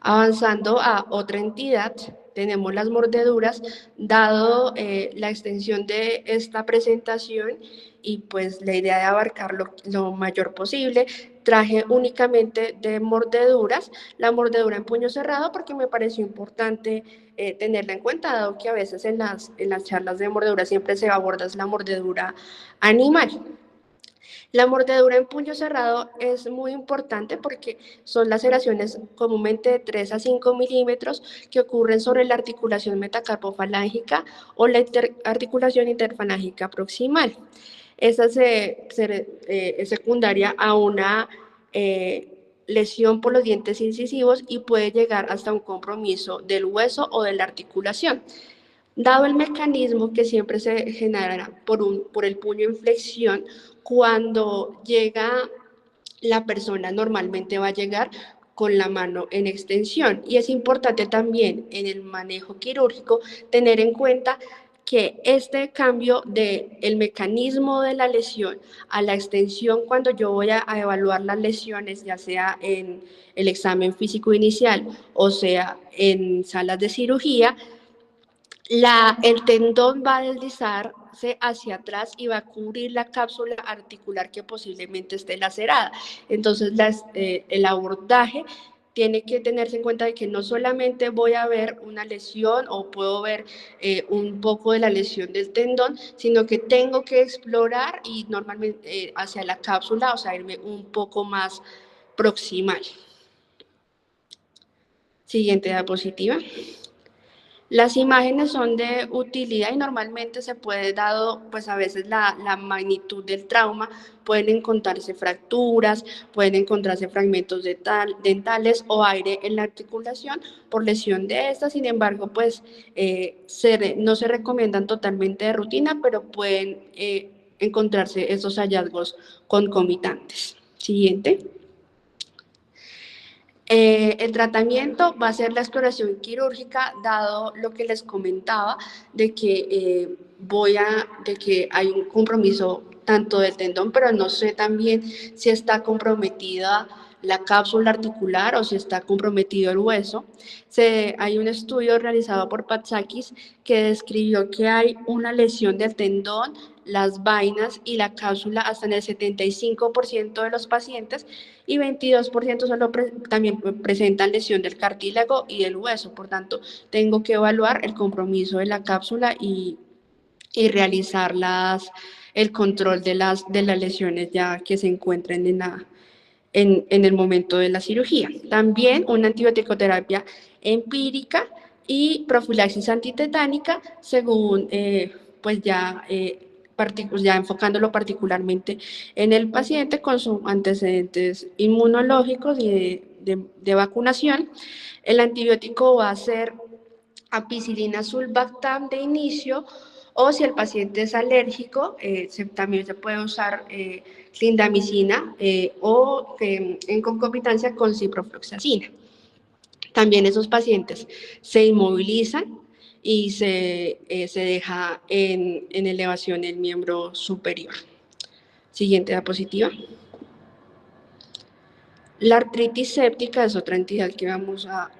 Avanzando a otra entidad, tenemos las mordeduras, dado la extensión de esta presentación y pues la idea de abarcar lo mayor posible, traje únicamente de mordeduras, la mordedura en puño cerrado porque me pareció importante tenerla en cuenta, dado que a veces en las charlas de mordedura siempre se aborda la mordedura animal. La mordedura en puño cerrado es muy importante porque son laceraciones comúnmente de 3 a 5 milímetros que ocurren sobre la articulación metacarpofalángica o la articulación interfalángica proximal. Esta es secundaria a una lesión por los dientes incisivos y puede llegar hasta un compromiso del hueso o de la articulación. Dado el mecanismo que siempre se genera por el puño en flexión, cuando llega la persona normalmente va a llegar con la mano en extensión. Y es importante también en el manejo quirúrgico tener en cuenta que este cambio del mecanismo de la lesión a la extensión, cuando yo voy a evaluar las lesiones, ya sea en el examen físico inicial o sea en salas de cirugía, el tendón va a deslizarse hacia atrás y va a cubrir la cápsula articular que posiblemente esté lacerada. Entonces, el abordaje tiene que tenerse en cuenta de que no solamente voy a ver una lesión o puedo ver un poco de la lesión del tendón, sino que tengo que explorar y normalmente hacia la cápsula, o sea, irme un poco más proximal. Siguiente diapositiva. Las imágenes son de utilidad y normalmente se puede, dado pues a veces la magnitud del trauma, pueden encontrarse fracturas, pueden encontrarse fragmentos dentales o aire en la articulación por lesión de esta. Sin embargo, pues no se recomiendan totalmente de rutina, pero pueden encontrarse estos hallazgos concomitantes. Siguiente. El tratamiento va a ser la exploración quirúrgica, dado lo que les comentaba, de que, de que hay un compromiso tanto del tendón, pero no sé también si está comprometida la cápsula articular o si está comprometido el hueso. Hay un estudio realizado por Patsakis que describió que hay una lesión del tendón, las vainas y la cápsula hasta en el 75% de los pacientes y 22% también presentan lesión del cartílago y del hueso. Por tanto, tengo que evaluar el compromiso de la cápsula y realizar el control de las lesiones ya que se encuentren en el momento de la cirugía. También una antibioticoterapia empírica y profilaxis antitetánica según pues ya enfocándolo particularmente en el paciente con sus antecedentes inmunológicos y de vacunación. El antibiótico va a ser ampicilina sulbactam de inicio O si el paciente es alérgico, también se puede usar clindamicina en concomitancia con ciprofloxacina. También esos pacientes se inmovilizan y se deja en elevación el miembro superior. Siguiente diapositiva. La artritis séptica es otra entidad que vamos a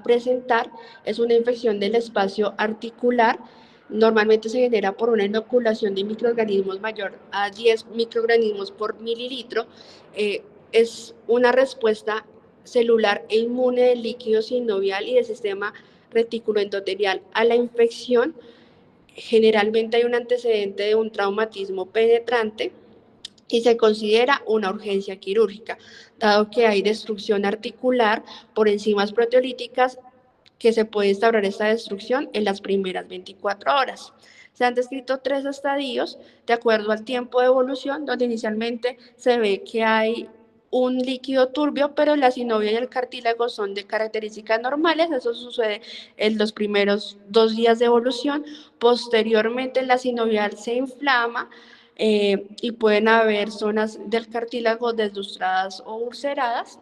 presentar. Es una infección del espacio articular. Normalmente se genera por una inoculación de microorganismos mayor a 10 microorganismos por mililitro. Es una respuesta celular e inmune del líquido sinovial y del sistema retículo endotelial a la infección. Generalmente hay un antecedente de un traumatismo penetrante y se considera una urgencia quirúrgica, dado que hay destrucción articular por enzimas proteolíticas que se puede instaurar esta destrucción en las primeras 24 horas. Se han descrito 3 estadios de acuerdo al tiempo de evolución, donde inicialmente se ve que hay un líquido turbio, pero la sinovia y el cartílago son de características normales. Eso sucede en los primeros 2 días de evolución. Posteriormente, la sinovial se inflama y pueden haber zonas del cartílago deslustradas o ulceradas.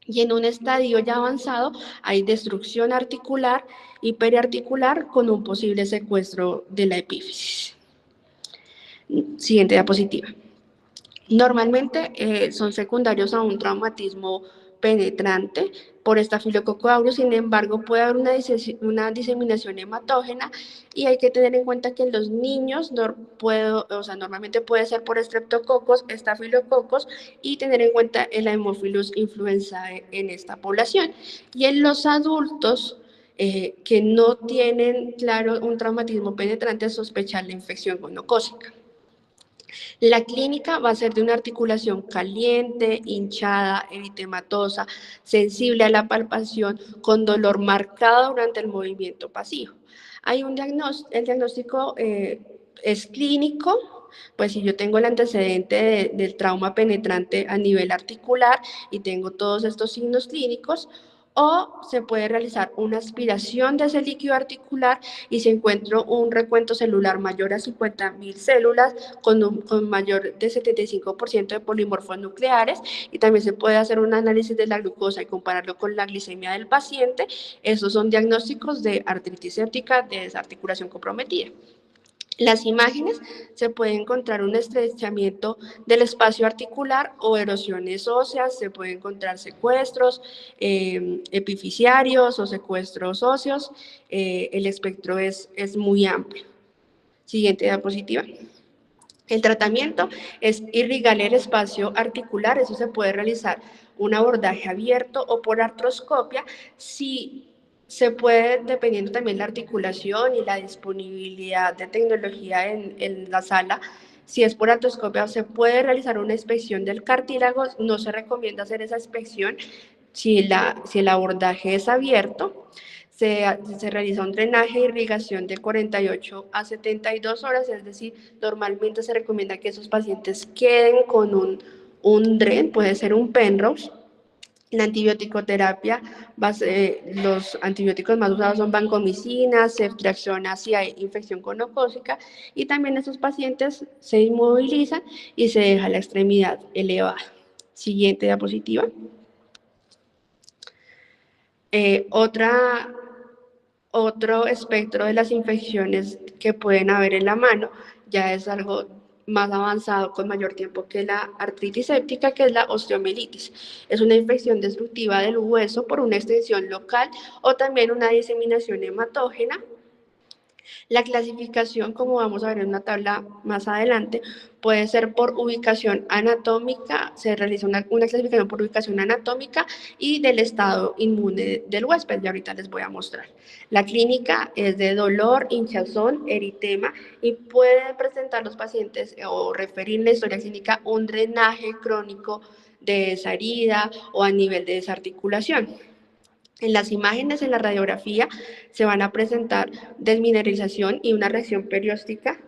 Y en un estadio ya avanzado hay destrucción articular y periarticular con un posible secuestro de la epífisis. Siguiente diapositiva. Normalmente son secundarios a un traumatismo penetrante por Staphylococcus aureus. Sin embargo, puede haber una diseminación hematógena y hay que tener en cuenta que en los niños normalmente puede ser por Streptococcus, Staphylococcus, y tener en cuenta el Haemophilus influenzae en esta población. Y en los adultos que no tienen claro un traumatismo penetrante, sospechar la infección gonocócica. La clínica va a ser de una articulación caliente, hinchada, eritematosa, sensible a la palpación, con dolor marcado durante el movimiento pasivo. El diagnóstico es clínico, pues si yo tengo el antecedente del trauma penetrante a nivel articular y tengo todos estos signos clínicos, o se puede realizar una aspiración de ese líquido articular y si encuentro un recuento celular mayor a 50.000 células con mayor de 75% de polimorfos nucleares, y también se puede hacer un análisis de la glucosa y compararlo con la glicemia del paciente. Esos son diagnósticos de artritis séptica de desarticulación comprometida. Las imágenes se puede encontrar un estrechamiento del espacio articular o erosiones óseas, se pueden encontrar secuestros epifisiarios o secuestros óseos. El espectro es muy amplio. Siguiente diapositiva. El tratamiento es irrigar el espacio articular. Eso se puede realizar un abordaje abierto o por artroscopia. Si se puede, dependiendo también de la articulación y la disponibilidad de tecnología en la sala, si es por artroscopia, se puede realizar una inspección del cartílago. No se recomienda hacer esa inspección si el abordaje es abierto. Se realiza un drenaje e irrigación de 48 a 72 horas, es decir, normalmente se recomienda que esos pacientes queden con un DREN, puede ser un Penrose. La antibioticoterapia, los antibióticos más usados son vancomicina, ceftriaxona si hay infección gonocócica, y también esos pacientes se inmovilizan y se deja la extremidad elevada. Siguiente diapositiva. Otro espectro de las infecciones que pueden haber en la mano ya es algo más avanzado con mayor tiempo que la artritis séptica, que es la osteomielitis. Es una infección destructiva del hueso por una extensión local o también una diseminación hematógena. La clasificación, como vamos a ver en una tabla más adelante, puede ser por ubicación anatómica. Se realiza una clasificación por ubicación anatómica y del estado inmune del huésped, y ahorita les voy a mostrar. La clínica es de dolor, hinchazón, eritema, y pueden presentar los pacientes o referir la historia clínica un drenaje crónico de esa herida o a nivel de desarticulación. En las imágenes, en la radiografía, se van a presentar desmineralización y una reacción perióstica.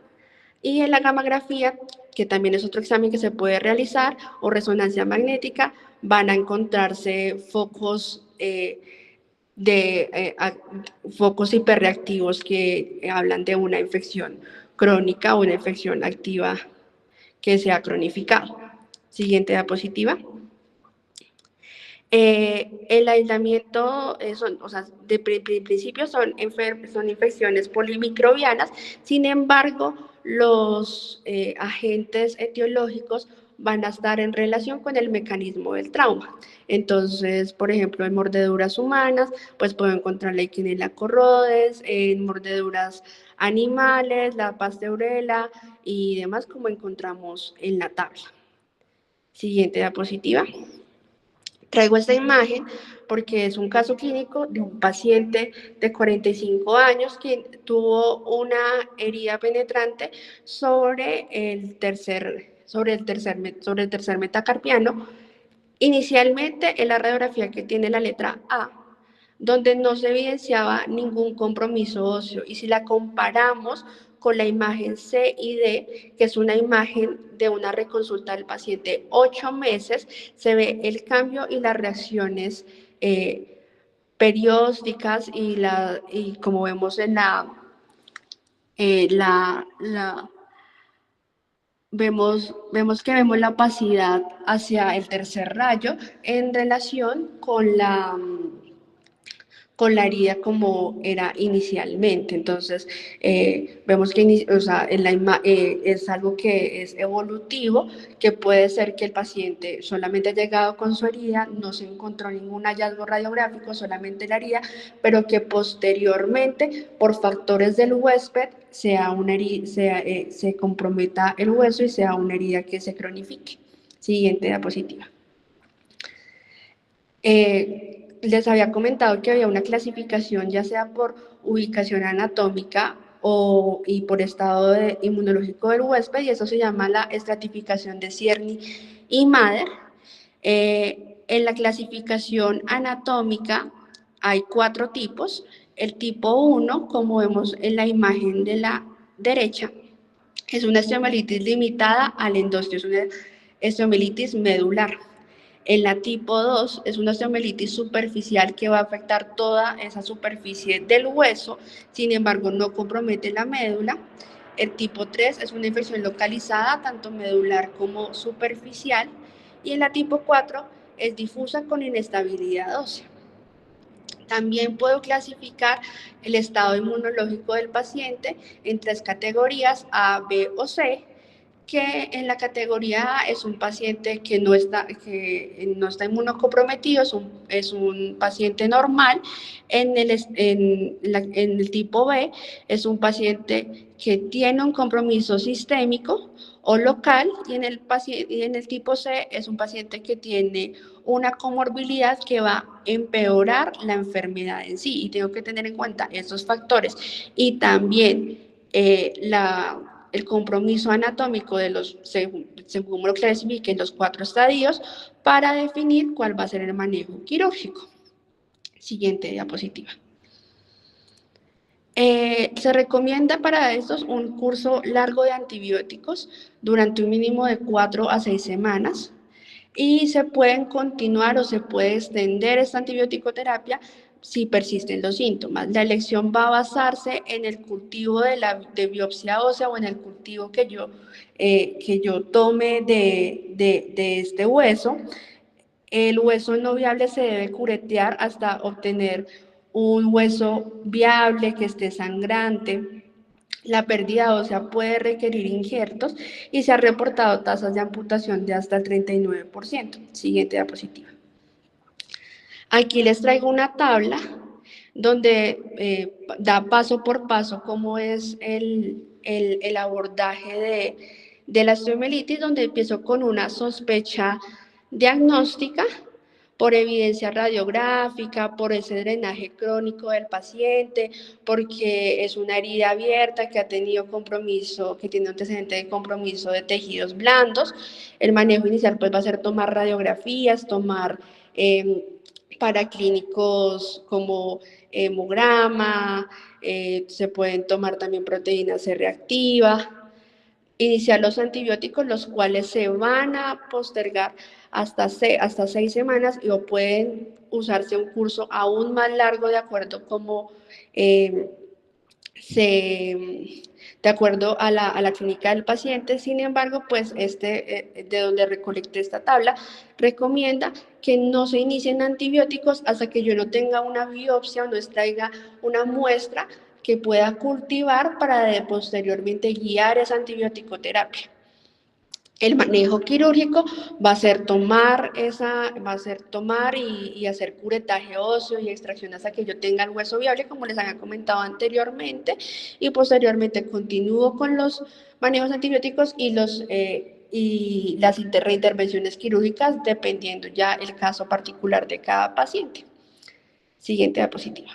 Y en la gammagrafía, que también es otro examen que se puede realizar, o resonancia magnética, van a encontrarse focos focos hiperreactivos que hablan de una infección crónica o una infección activa que se ha cronificado. Siguiente diapositiva. El aislamiento, o sea, de principio son infecciones polimicrobianas, sin embargo, los agentes etiológicos van a estar en relación con el mecanismo del trauma. Entonces, por ejemplo, en mordeduras humanas, pues puedo encontrar Legionella corrodes, en mordeduras animales, la pasteurela y demás, como encontramos en la tabla. Siguiente diapositiva. Traigo esta imagen porque es un caso clínico de un paciente de 45 años que tuvo una herida penetrante sobre el tercer metacarpiano. Inicialmente en la radiografía que tiene la letra A, donde no se evidenciaba ningún compromiso óseo. Y si la comparamos con la imagen C y D, que es una imagen de una reconsulta del paciente 8 meses, se ve el cambio y las reacciones periódicas y como vemos en vemos la opacidad hacia el tercer rayo en relación con la herida como era inicialmente. Entonces, vemos que o sea, es algo que es evolutivo, que puede ser que el paciente solamente ha llegado con su herida, no se encontró ningún hallazgo radiográfico, solamente la herida, pero que posteriormente, por factores del huésped, se comprometa el hueso y sea una herida que se cronifique. Siguiente diapositiva. Les había comentado que había una clasificación, ya sea por ubicación anatómica y por estado inmunológico del huésped, y eso se llama la estratificación de Cierney y Mader. En la clasificación anatómica hay 4 tipos. El tipo 1, como vemos en la imagen de la derecha, es una osteomielitis limitada al endostio, es una osteomielitis medular. En la tipo 2 es una osteomielitis superficial que va a afectar toda esa superficie del hueso, sin embargo no compromete la médula. El tipo 3 es una infección localizada, tanto medular como superficial. Y en la tipo 4 es difusa con inestabilidad ósea. También puedo clasificar el estado inmunológico del paciente en 3 categorías, A, B o C, que en la categoría A es un paciente que no está inmunocomprometido, es un paciente normal. En el tipo B es un paciente que tiene un compromiso sistémico o local, y en el tipo C es un paciente que tiene una comorbilidad que va a empeorar la enfermedad en sí, y tengo que tener en cuenta estos factores. Y también el compromiso anatómico según lo clasifiquen los 4 estadios, para definir cuál va a ser el manejo quirúrgico. Siguiente diapositiva. Se recomienda para estos un curso largo de antibióticos durante un mínimo de 4 a 6 semanas, y se pueden continuar o se puede extender esta antibiótico-terapia si persisten los síntomas. La elección va a basarse en el cultivo de biopsia ósea o en el cultivo que yo tome de este hueso. El hueso no viable se debe curetear hasta obtener un hueso viable que esté sangrante. La pérdida ósea puede requerir injertos y se han reportado tasas de amputación de hasta el 39%. Siguiente diapositiva. Aquí les traigo una tabla donde da paso por paso cómo es el abordaje de la osteomielitis, donde empiezo con una sospecha diagnóstica por evidencia radiográfica, por ese drenaje crónico del paciente, porque es una herida abierta que ha tenido compromiso, que tiene antecedente de compromiso de tejidos blandos. El manejo inicial pues va a ser tomar radiografías, tomar paraclínicos como hemograma, se pueden tomar también proteína C reactiva. iniciar los antibióticos, los cuales se van a postergar hasta 6 semanas o pueden usarse un curso aún más largo de acuerdo como eh, de acuerdo a la clínica del paciente. Sin embargo, pues de donde recolecté esta tabla, recomienda que no se inicien antibióticos hasta que yo no tenga una biopsia o no extraiga una muestra que pueda cultivar para posteriormente guiar esa antibiótico-terapia. El manejo quirúrgico va a ser tomar y hacer curetaje óseo y extracción hasta que yo tenga el hueso viable, como les había comentado anteriormente, y posteriormente continúo con los manejos antibióticos y las reintervenciones quirúrgicas, dependiendo ya el caso particular de cada paciente. Siguiente diapositiva.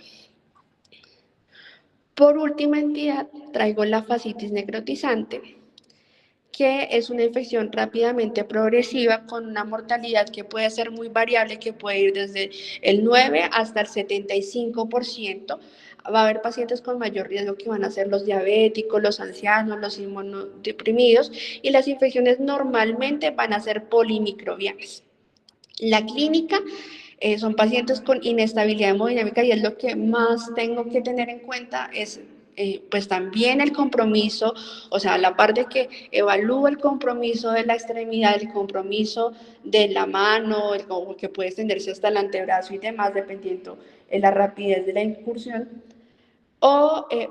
Por última entidad, traigo la fascitis necrotizante, que es una infección rápidamente progresiva con una mortalidad que puede ser muy variable, que puede ir desde el 9 hasta el 75%. Va a haber pacientes con mayor riesgo que van a ser los diabéticos, los ancianos, los inmunodeprimidos, y las infecciones normalmente van a ser polimicrobianas. La clínica son pacientes con inestabilidad hemodinámica y es lo que más tengo que tener en cuenta es pues también el compromiso, o sea, a la par de que evalúo el compromiso de la extremidad, el compromiso de la mano, que puede extenderse hasta el antebrazo y demás, dependiendo de la rapidez de la incursión,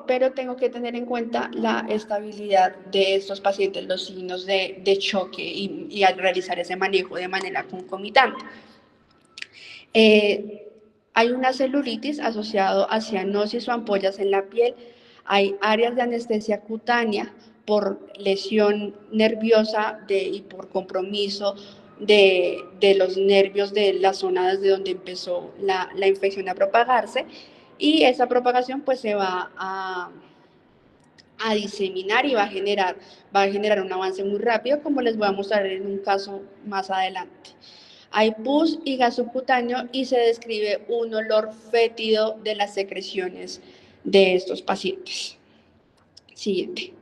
pero tengo que tener en cuenta la estabilidad de estos pacientes, los signos de choque y al realizar ese manejo de manera concomitante. Hay una celulitis asociada a cianosis o ampollas en la piel. Hay áreas de anestesia cutánea por lesión nerviosa y por compromiso de los nervios de las zonas de donde empezó la infección a propagarse, y esa propagación pues se va a diseminar y va a generar un avance muy rápido, como les voy a mostrar en un caso más adelante. Hay pus y gas subcutáneo y se describe un olor fétido de las secreciones de estos pacientes. Siguiente.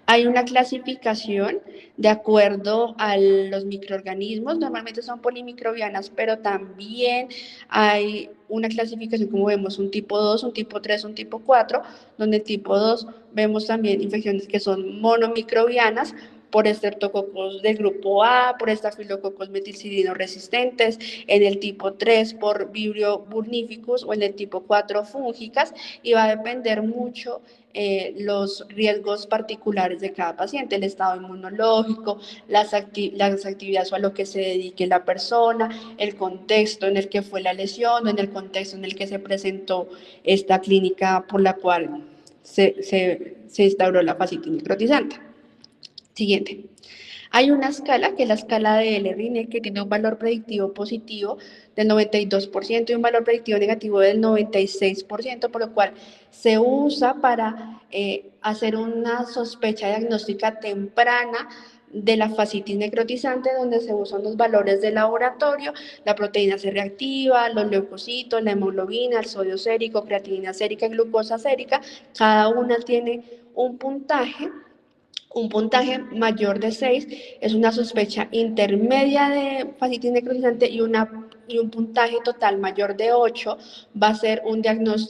Hay una clasificación de acuerdo a los microorganismos, normalmente son polimicrobianas, pero también hay una clasificación, como vemos, un tipo 2, un tipo 3, un tipo 4, donde el tipo 2 vemos también infecciones que son monomicrobianas, por estreptococos del grupo A, por estafilococos metilcidino resistentes, en el tipo 3 por Vibrio burnificus o en el tipo 4 fúngicas, y va a depender mucho los riesgos particulares de cada paciente, el estado inmunológico, las actividades o a lo que se dedique la persona, el contexto en el que fue la lesión o en el contexto en el que se presentó esta clínica por la cual se instauró la fascitis necrotizante. Siguiente. Hay una escala, que es la escala de L-RINE, que tiene un valor predictivo positivo del 92% y un valor predictivo negativo del 96%, por lo cual se usa para hacer una sospecha diagnóstica temprana de la fascitis necrotizante, donde se usan los valores de laboratorio, la proteína C reactiva, los leucocitos, la hemoglobina, el sodio sérico, creatinina sérica y glucosa sérica. Cada una tiene un puntaje. Un puntaje mayor de 6 es una sospecha intermedia de fascitis necrotizante y un puntaje total mayor de 8 va a ser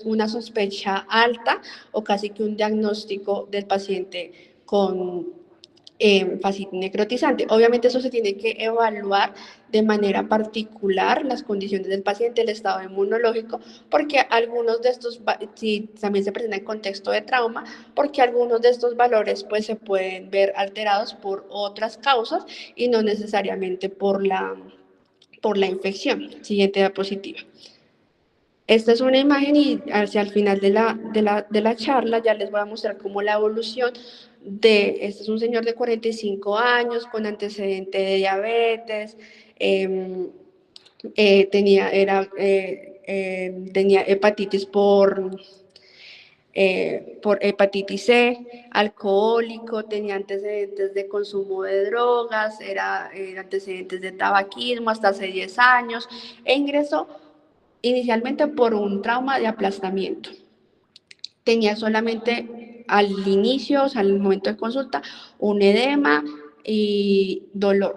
una sospecha alta o casi que un diagnóstico del paciente con fascitis necrotizante. Obviamente eso se tiene que evaluar de manera particular las condiciones del paciente, el estado inmunológico, porque algunos de estos, si también se presenta en contexto de trauma, porque algunos de estos valores pues se pueden ver alterados por otras causas y no necesariamente por la infección. Siguiente diapositiva. Esta es una imagen y hacia el final de la charla ya les voy a mostrar cómo la evolución este es un señor de 45 años con antecedente de diabetes, tenía hepatitis por hepatitis C, alcohólico, tenía antecedentes de consumo de drogas, era antecedentes de tabaquismo hasta hace 10 años, e ingresó inicialmente por un trauma de aplastamiento. Tenía solamente al inicio, o sea, al momento de consulta, un edema y dolor.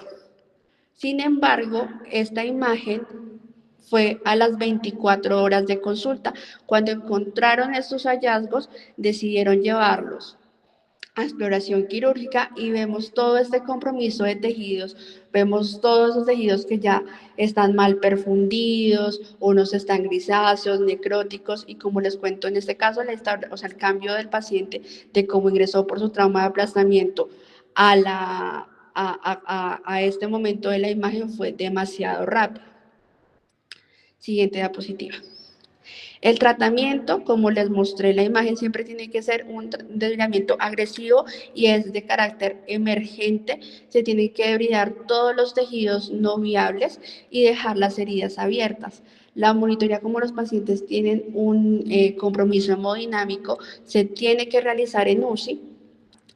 Sin embargo, esta imagen fue a las 24 horas de consulta. Cuando encontraron estos hallazgos, decidieron llevarlos a exploración quirúrgica y vemos todo este compromiso de tejidos, vemos todos esos tejidos que ya están mal perfundidos, unos están grisáceos, necróticos, y como les cuento en este caso, o sea, el cambio del paciente de cómo ingresó por su trauma de aplastamiento a este momento de la imagen fue demasiado rápido. Siguiente diapositiva. El tratamiento, como les mostré en la imagen, siempre tiene que ser un desbridamiento agresivo y es de carácter emergente. Se tienen que debridar todos los tejidos no viables y dejar las heridas abiertas. La monitoría, como los pacientes tienen un compromiso hemodinámico, se tiene que realizar en UCI.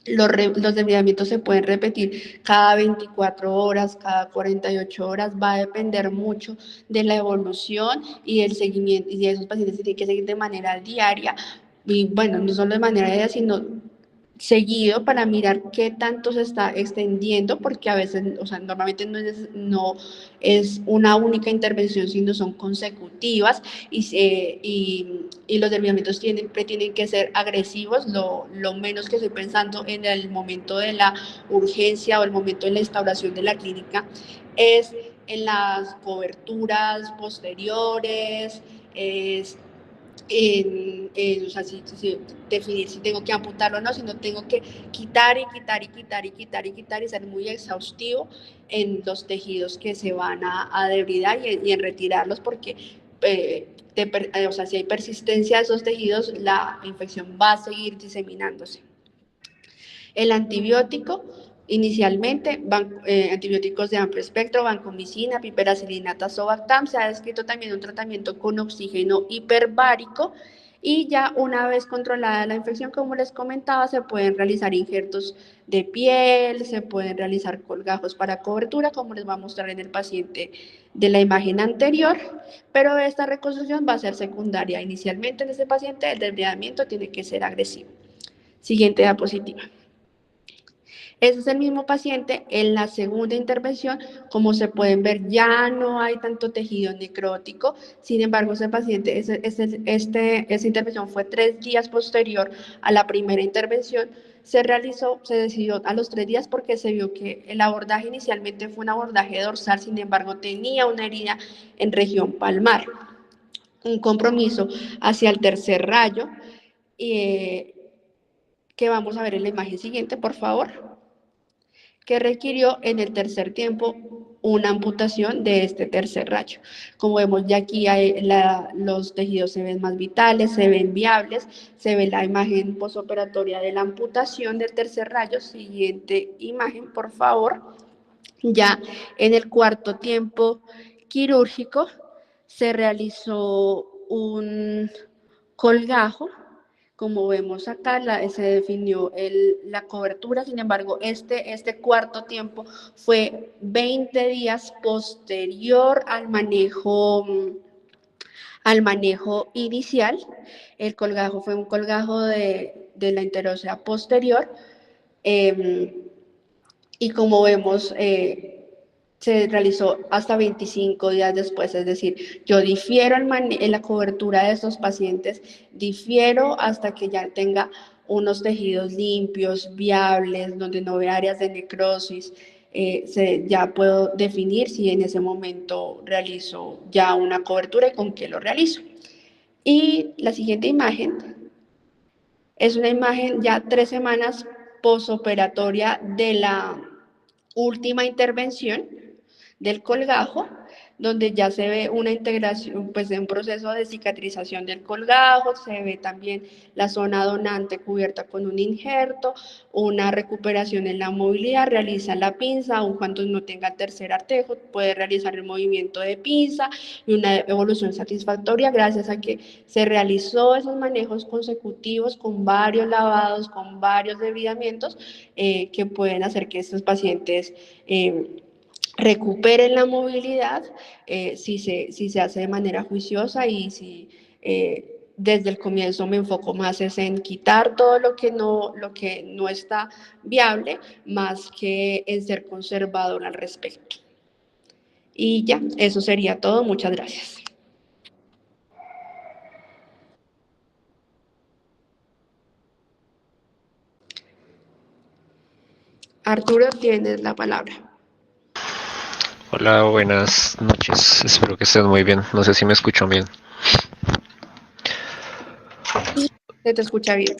Los desbridamientos se pueden repetir cada 24 horas, cada 48 horas, va a depender mucho de la evolución y del seguimiento, y de esos pacientes se tienen que seguir de manera diaria, y bueno, no solo de manera diaria, sino seguido para mirar qué tanto se está extendiendo, porque a veces, o sea, normalmente no es una única intervención, sino son consecutivas y los desviamientos siempre tienen que ser agresivos, lo menos que estoy pensando en el momento de la urgencia o el momento de la instauración de la clínica es en las coberturas posteriores, es o sea, definir si tengo que amputarlo o no, sino tengo que quitar y quitar y quitar y quitar y quitar y ser muy exhaustivo en los tejidos que se van a debridar y en retirarlos porque o sea, si hay persistencia de esos tejidos, la infección va a seguir diseminándose. El antibiótico, inicialmente, antibióticos de amplio espectro, vancomicina, piperacilina, tazobactam, se ha descrito también un tratamiento con oxígeno hiperbárico y ya una vez controlada la infección, como les comentaba, se pueden realizar injertos de piel, se pueden realizar colgajos para cobertura, como les va a mostrar en el paciente de la imagen anterior, pero esta reconstrucción va a ser secundaria. Inicialmente en este paciente el desbridamiento tiene que ser agresivo. Siguiente diapositiva. Ese es el mismo paciente en la segunda intervención. Como se pueden ver, ya no hay tanto tejido necrótico. Sin embargo, ese paciente, esa intervención fue 3 días posterior a la primera intervención. Se decidió a los 3 días porque se vio que el abordaje inicialmente fue un abordaje dorsal, sin embargo, tenía una herida en región palmar. Un compromiso hacia el tercer rayo, que vamos a ver en la imagen siguiente, por favor, que requirió en el tercer tiempo una amputación de este tercer rayo. Como vemos ya aquí los tejidos se ven más vitales, se ven viables, se ve la imagen posoperatoria de la amputación del tercer rayo. Siguiente imagen, por favor. Ya en el cuarto tiempo quirúrgico se realizó un colgajo. Como vemos acá, se definió la cobertura. Sin embargo, este cuarto tiempo fue 20 días posterior al manejo inicial. El colgajo fue un colgajo de la interósea posterior. Y como vemos, se realizó hasta 25 días después, es decir, yo difiero en la cobertura de estos pacientes, difiero hasta que ya tenga unos tejidos limpios, viables, donde no vea áreas de necrosis, ya puedo definir si en ese momento realizo ya una cobertura y con qué lo realizo. Y la siguiente imagen es una imagen ya 3 semanas posoperatoria de la última intervención del colgajo, donde ya se ve una integración, pues de un proceso de cicatrización del colgajo, se ve también la zona donante cubierta con un injerto, una recuperación en la movilidad, realiza la pinza, aun cuando no tenga tercer artejo, puede realizar el movimiento de pinza y una evolución satisfactoria gracias a que se realizó esos manejos consecutivos con varios lavados, con varios debridamientos que pueden hacer que estos pacientes recuperen la movilidad si se hace de manera juiciosa y si desde el comienzo me enfoco más es en quitar todo lo que no está viable, más que en ser conservador al respecto. Y ya, eso sería todo. Muchas gracias. Arturo, tienes la palabra. Hola, buenas noches. Espero que estén muy bien. No sé si me escuchan bien. Se te escucha bien.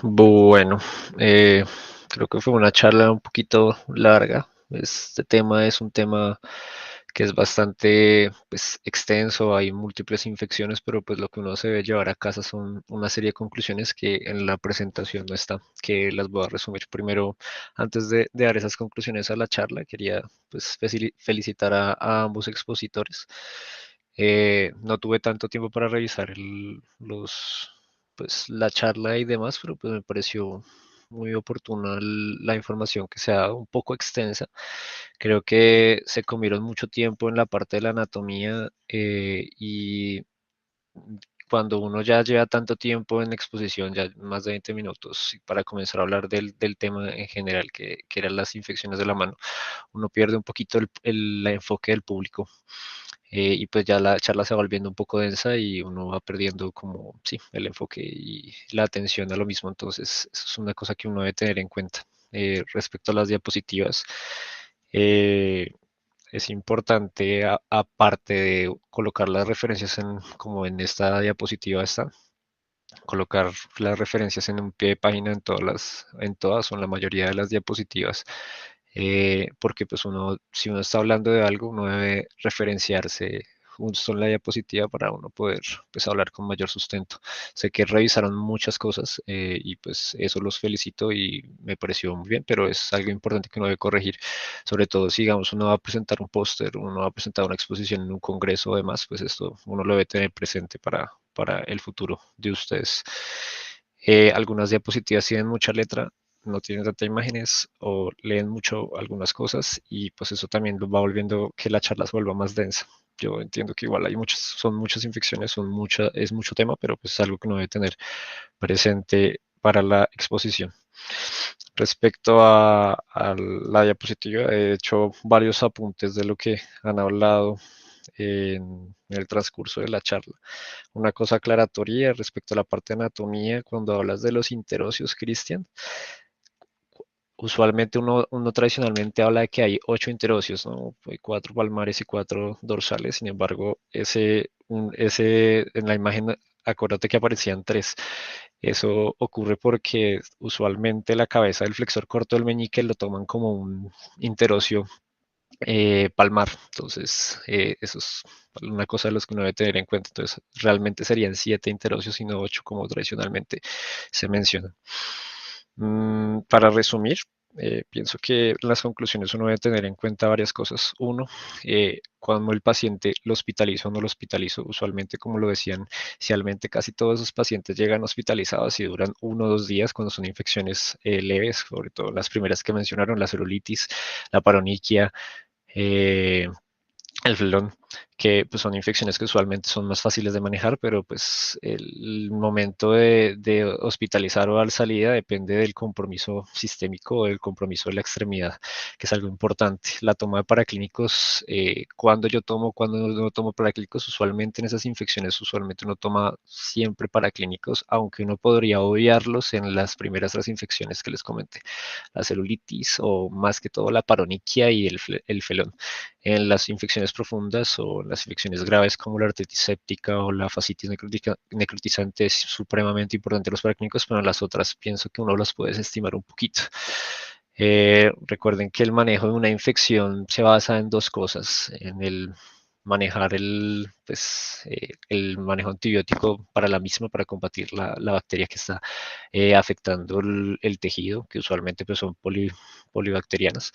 Bueno, creo que fue una charla un poquito larga. Este tema es un tema que es bastante pues, extenso, hay múltiples infecciones, pero pues lo que uno se debe llevar a casa son una serie de conclusiones que en la presentación no están, que las voy a resumir. Primero, antes de dar esas conclusiones a la charla, quería pues, felicitar a ambos expositores. No tuve tanto tiempo para revisar pues, la charla y demás, pero pues me pareció muy oportuna la información que se ha dado, un poco extensa. Creo que se comieron mucho tiempo en la parte de la anatomía y cuando uno ya lleva tanto tiempo en exposición, ya más de 20 minutos, y para comenzar a hablar del tema en general, que eran las infecciones de la mano, uno pierde un poquito el enfoque del público. Y pues ya la charla se va volviendo un poco densa y uno va perdiendo como, sí, el enfoque y la atención a lo mismo. Entonces, eso es una cosa que uno debe tener en cuenta. Respecto a las diapositivas, eh, es importante, aparte de colocar las referencias como en esta diapositiva está, colocar las referencias en un pie de página en todas o en la mayoría de las diapositivas, porque pues si uno está hablando de algo, uno debe referenciarse justo en la diapositiva para uno poder pues hablar con mayor sustento. Sé que revisaron muchas cosas y pues eso los felicito y me pareció muy bien, pero es algo importante que uno debe corregir, sobre todo si digamos uno va a presentar un póster, uno va a presentar una exposición en un congreso o demás, pues esto uno lo debe tener presente para el futuro de ustedes. Algunas diapositivas tienen mucha letra, no tienen tantas imágenes o leen mucho algunas cosas y pues eso también lo va volviendo que la charla se vuelva más densa. Yo entiendo que igual son muchas infecciones, es mucho tema, pero pues es algo que uno debe tener presente para la exposición. Respecto a la diapositiva, he hecho varios apuntes de lo que han hablado en el transcurso de la charla. Una cosa aclaratoria respecto a la parte de anatomía, cuando hablas de los interóseos, Cristian, usualmente uno tradicionalmente habla de que hay 8 interóseos, ¿no? Hay 4 palmares y 4 dorsales, sin embargo, en la imagen, acuérdate que aparecían 3. Eso ocurre porque usualmente la cabeza del flexor corto del meñique lo toman como un interóseo palmar. Entonces, eso es una cosa de los que uno debe tener en cuenta. Entonces, realmente serían 7 interóseos y no 8 como tradicionalmente se menciona. Para resumir, pienso que en las conclusiones uno debe tener en cuenta varias cosas. Uno, cuando el paciente lo hospitaliza o no lo hospitalizo, usualmente, como lo decían, inicialmente casi todos esos pacientes llegan hospitalizados y duran 1 o 2 días cuando son infecciones leves, sobre todo las primeras que mencionaron, la celulitis, la paroniquia, eh, el flelón, que pues, son infecciones que usualmente son más fáciles de manejar, pero pues el momento de hospitalizar o dar salida depende del compromiso sistémico o del compromiso de la extremidad, que es algo importante. La toma de paraclínicos, cuando no tomo paraclínicos, usualmente en esas infecciones, usualmente uno toma siempre paraclínicos, aunque uno podría obviarlos en las primeras 3 infecciones que les comenté, la celulitis o más que todo la paroniquia y el felón. En las infecciones profundas o en las infecciones graves como la artritis séptica o la fascitis necrotizante es supremamente importante los paraclínicos, pero en las otras pienso que uno los puede estimar un poquito. Recuerden que el manejo de una infección se basa en 2 cosas, en el manejar el manejo antibiótico para la misma, para combatir la bacteria que está afectando el tejido, que usualmente pues, son polibacterianas.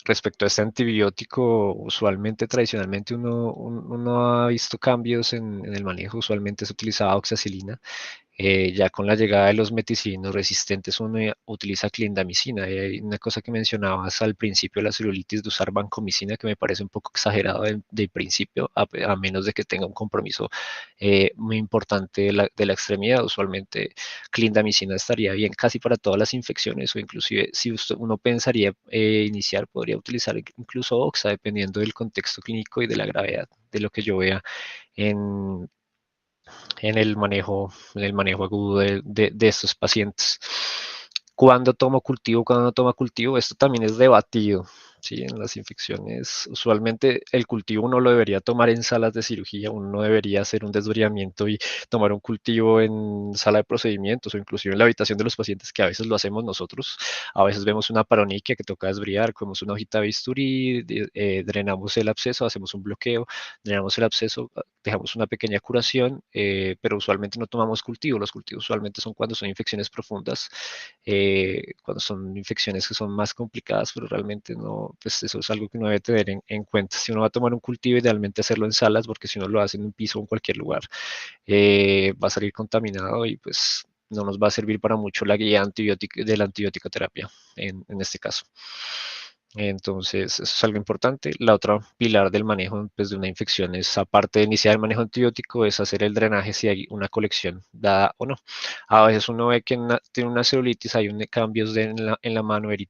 Respecto a este antibiótico, usualmente, tradicionalmente, uno ha visto cambios en el manejo. Usualmente se utilizaba oxacilina Ya con la llegada de los meticidinos resistentes uno utiliza clindamicina. Y hay una cosa que mencionabas al principio de la celulitis de usar vancomicina que me parece un poco exagerado de principio, a menos de que tenga un compromiso muy importante de la extremidad. Usualmente clindamicina estaría bien casi para todas las infecciones, o inclusive si uno pensaría iniciar, podría utilizar incluso Oxa, dependiendo del contexto clínico y de la gravedad de lo que yo vea en, en el manejo agudo de estos pacientes. ¿Cuándo tomo cultivo? ¿Cuándo no tomo cultivo? Esto también es debatido. Sí, en las infecciones, usualmente el cultivo uno lo debería tomar en salas de cirugía, uno no debería hacer un desbridamiento y tomar un cultivo en sala de procedimientos o inclusive en la habitación de los pacientes, que a veces lo hacemos nosotros. A veces vemos una paroniquia que toca desbridar, cogemos una hojita de bisturí, drenamos el absceso, hacemos un bloqueo, drenamos el absceso, dejamos una pequeña curación, pero usualmente no tomamos cultivo. Los cultivos usualmente son cuando son infecciones profundas, cuando son infecciones que son más complicadas, pero realmente no, pues eso es algo que uno debe tener en cuenta. Si uno va a tomar un cultivo, idealmente hacerlo en salas, porque si uno lo hace en un piso o en cualquier lugar, va a salir contaminado y pues no nos va a servir para mucho la guía de la antibiótico-terapia en este caso. Entonces, eso es algo importante. La otra pilar del manejo pues, de una infección es, aparte de iniciar el manejo antibiótico, es hacer el drenaje si hay una colección dada o no. A veces uno ve que tiene una celulitis, hay cambios en la mano, hay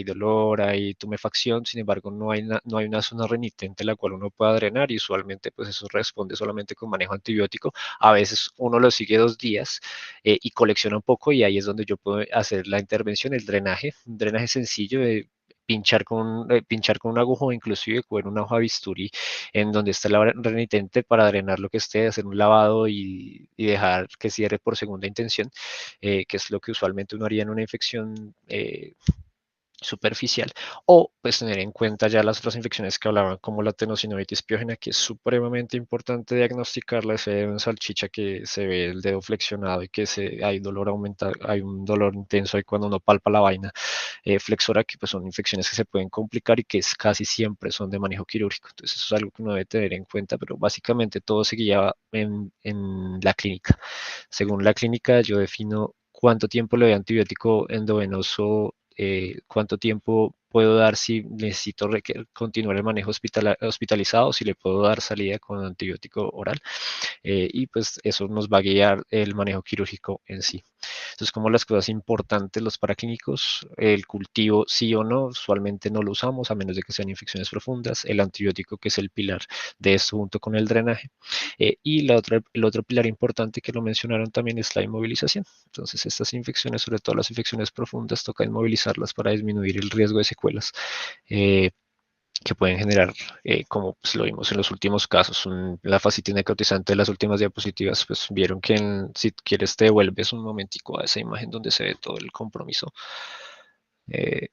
dolor, hay tumefacción, sin embargo, no hay una zona renitente la cual uno pueda drenar y usualmente pues eso responde solamente con manejo antibiótico. A veces uno lo sigue 2 días y colecciona un poco y ahí es donde yo puedo hacer la intervención, el drenaje, un drenaje sencillo de pinchar con un agujo, inclusive con una hoja de bisturí en donde está la renitente para drenar lo que esté, hacer un lavado y dejar que cierre por segunda intención, que es lo que usualmente uno haría en una infección superficial, o pues tener en cuenta ya las otras infecciones que hablaban, como la tenosinovitis piógena, que es supremamente importante diagnosticarla. Se ve en salchicha que se ve el dedo flexionado y que hay dolor aumentado, hay un dolor intenso ahí cuando uno palpa la vaina flexora, que pues son infecciones que se pueden complicar y que casi siempre son de manejo quirúrgico. Entonces eso es algo que uno debe tener en cuenta, pero básicamente todo se guía en la clínica. Según la clínica, yo defino cuánto tiempo le doy antibiótico endovenoso, cuánto tiempo puedo dar si necesito continuar el manejo hospitalizado, si le puedo dar salida con antibiótico oral, y pues eso nos va a guiar el manejo quirúrgico en sí. Entonces, como las cosas importantes, los paraclínicos, el cultivo sí o no, usualmente no lo usamos a menos de que sean infecciones profundas, el antibiótico que es el pilar de esto junto con el drenaje, y el otro pilar importante que lo mencionaron también es la inmovilización. Entonces, estas infecciones, sobre todo las infecciones profundas, toca inmovilizarlas para disminuir el riesgo de secuelas. Eh, que pueden generar, como pues, lo vimos en los últimos casos, la fascitis necrotizante de las últimas diapositivas, pues vieron que si quieres te devuelves un momentico a esa imagen donde se ve todo el compromiso. Eh,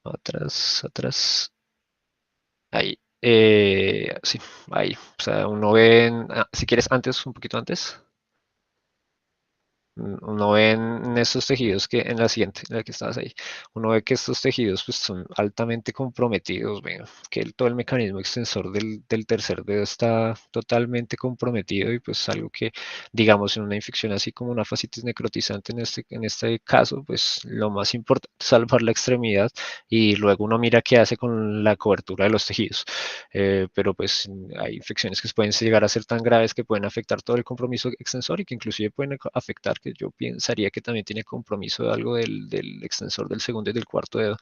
atrás, atrás, ahí, sí, ahí, o sea, uno ve, si quieres antes, un poquito antes. Uno ve en estos tejidos que en la siguiente, en la que estabas ahí, uno ve que estos tejidos pues, son altamente comprometidos, ven, que todo el mecanismo extensor del tercer dedo está totalmente comprometido y pues algo que, digamos, en una infección así como una fascitis necrotizante en este caso, pues lo más importante es salvar la extremidad y luego uno mira qué hace con la cobertura de los tejidos. Pero pues hay infecciones que pueden llegar a ser tan graves que pueden afectar todo el compromiso extensor y que inclusive pueden afectar, que yo pensaría que también tiene compromiso de algo del extensor del segundo y del cuarto dedo,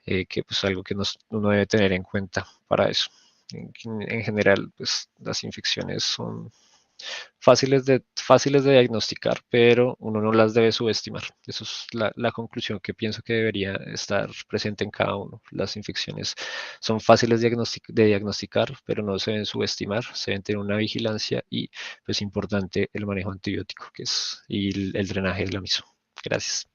que pues algo que uno debe tener en cuenta para eso. En general, pues las infecciones son fáciles de diagnosticar, pero uno no las debe subestimar. Esa es la conclusión que pienso que debería estar presente en cada uno. Las infecciones son fáciles de diagnosticar, pero no se deben subestimar, se deben tener una vigilancia y pues importante el manejo antibiótico y el drenaje es lo mismo. Gracias.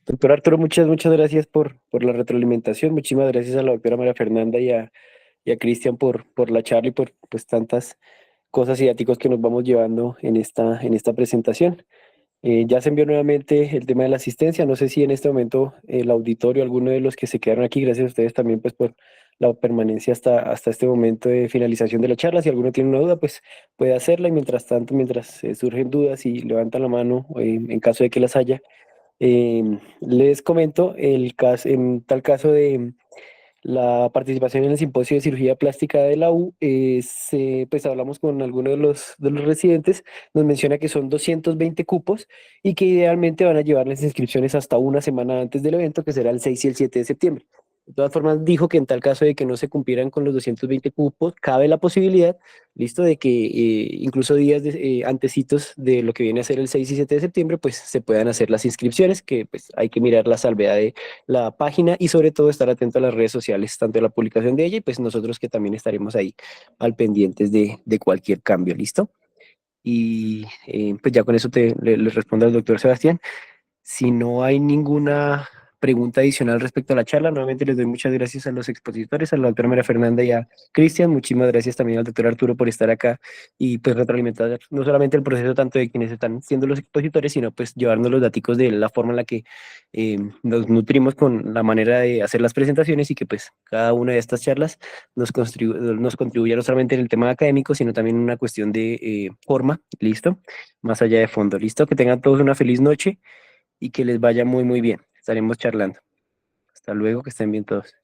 Doctor Arturo, muchas gracias por la retroalimentación. Muchísimas gracias a la doctora María Fernanda y a Cristian por la charla y por pues tantas cosas y datos que nos vamos llevando en esta presentación. Ya se envió nuevamente el tema de la asistencia. No sé si en este momento el auditorio, alguno de los que se quedaron aquí, gracias a ustedes también pues por la permanencia hasta este momento de finalización de la charla. Si alguno tiene una duda, pues puede hacerla y mientras tanto, mientras surgen dudas y levantan la mano en caso de que las haya, les comento el caso, en tal caso de la participación en el simposio de cirugía plástica de la U, pues hablamos con algunos de los residentes, nos menciona que son 220 cupos y que idealmente van a llevar las inscripciones hasta una semana antes del evento, que será el 6 y el 7 de septiembre. De todas formas, dijo que en tal caso de que no se cumplieran con los 220 cupos, cabe la posibilidad, listo, de que incluso días antecitos de lo que viene a ser el 6 y 7 de septiembre, pues se puedan hacer las inscripciones, que pues hay que mirar la salvedad de la página y sobre todo estar atento a las redes sociales, tanto de la publicación de ella y pues nosotros que también estaremos ahí al pendientes de cualquier cambio, ¿listo? Y pues ya con eso le respondo al doctor Sebastián. Si no hay ninguna pregunta adicional respecto a la charla, nuevamente les doy muchas gracias a los expositores, a la doctora María Fernanda y a Cristian. Muchísimas gracias también al doctor Arturo por estar acá y pues retroalimentar no solamente el proceso tanto de quienes están siendo los expositores, sino pues llevarnos los daticos de la forma en la que nos nutrimos con la manera de hacer las presentaciones y que pues cada una de estas charlas nos contribuya no solamente en el tema académico, sino también en una cuestión de forma, ¿listo? Más allá de fondo, ¿listo? Que tengan todos una feliz noche y que les vaya muy, muy bien. Estaremos charlando. Hasta luego, que estén bien todos.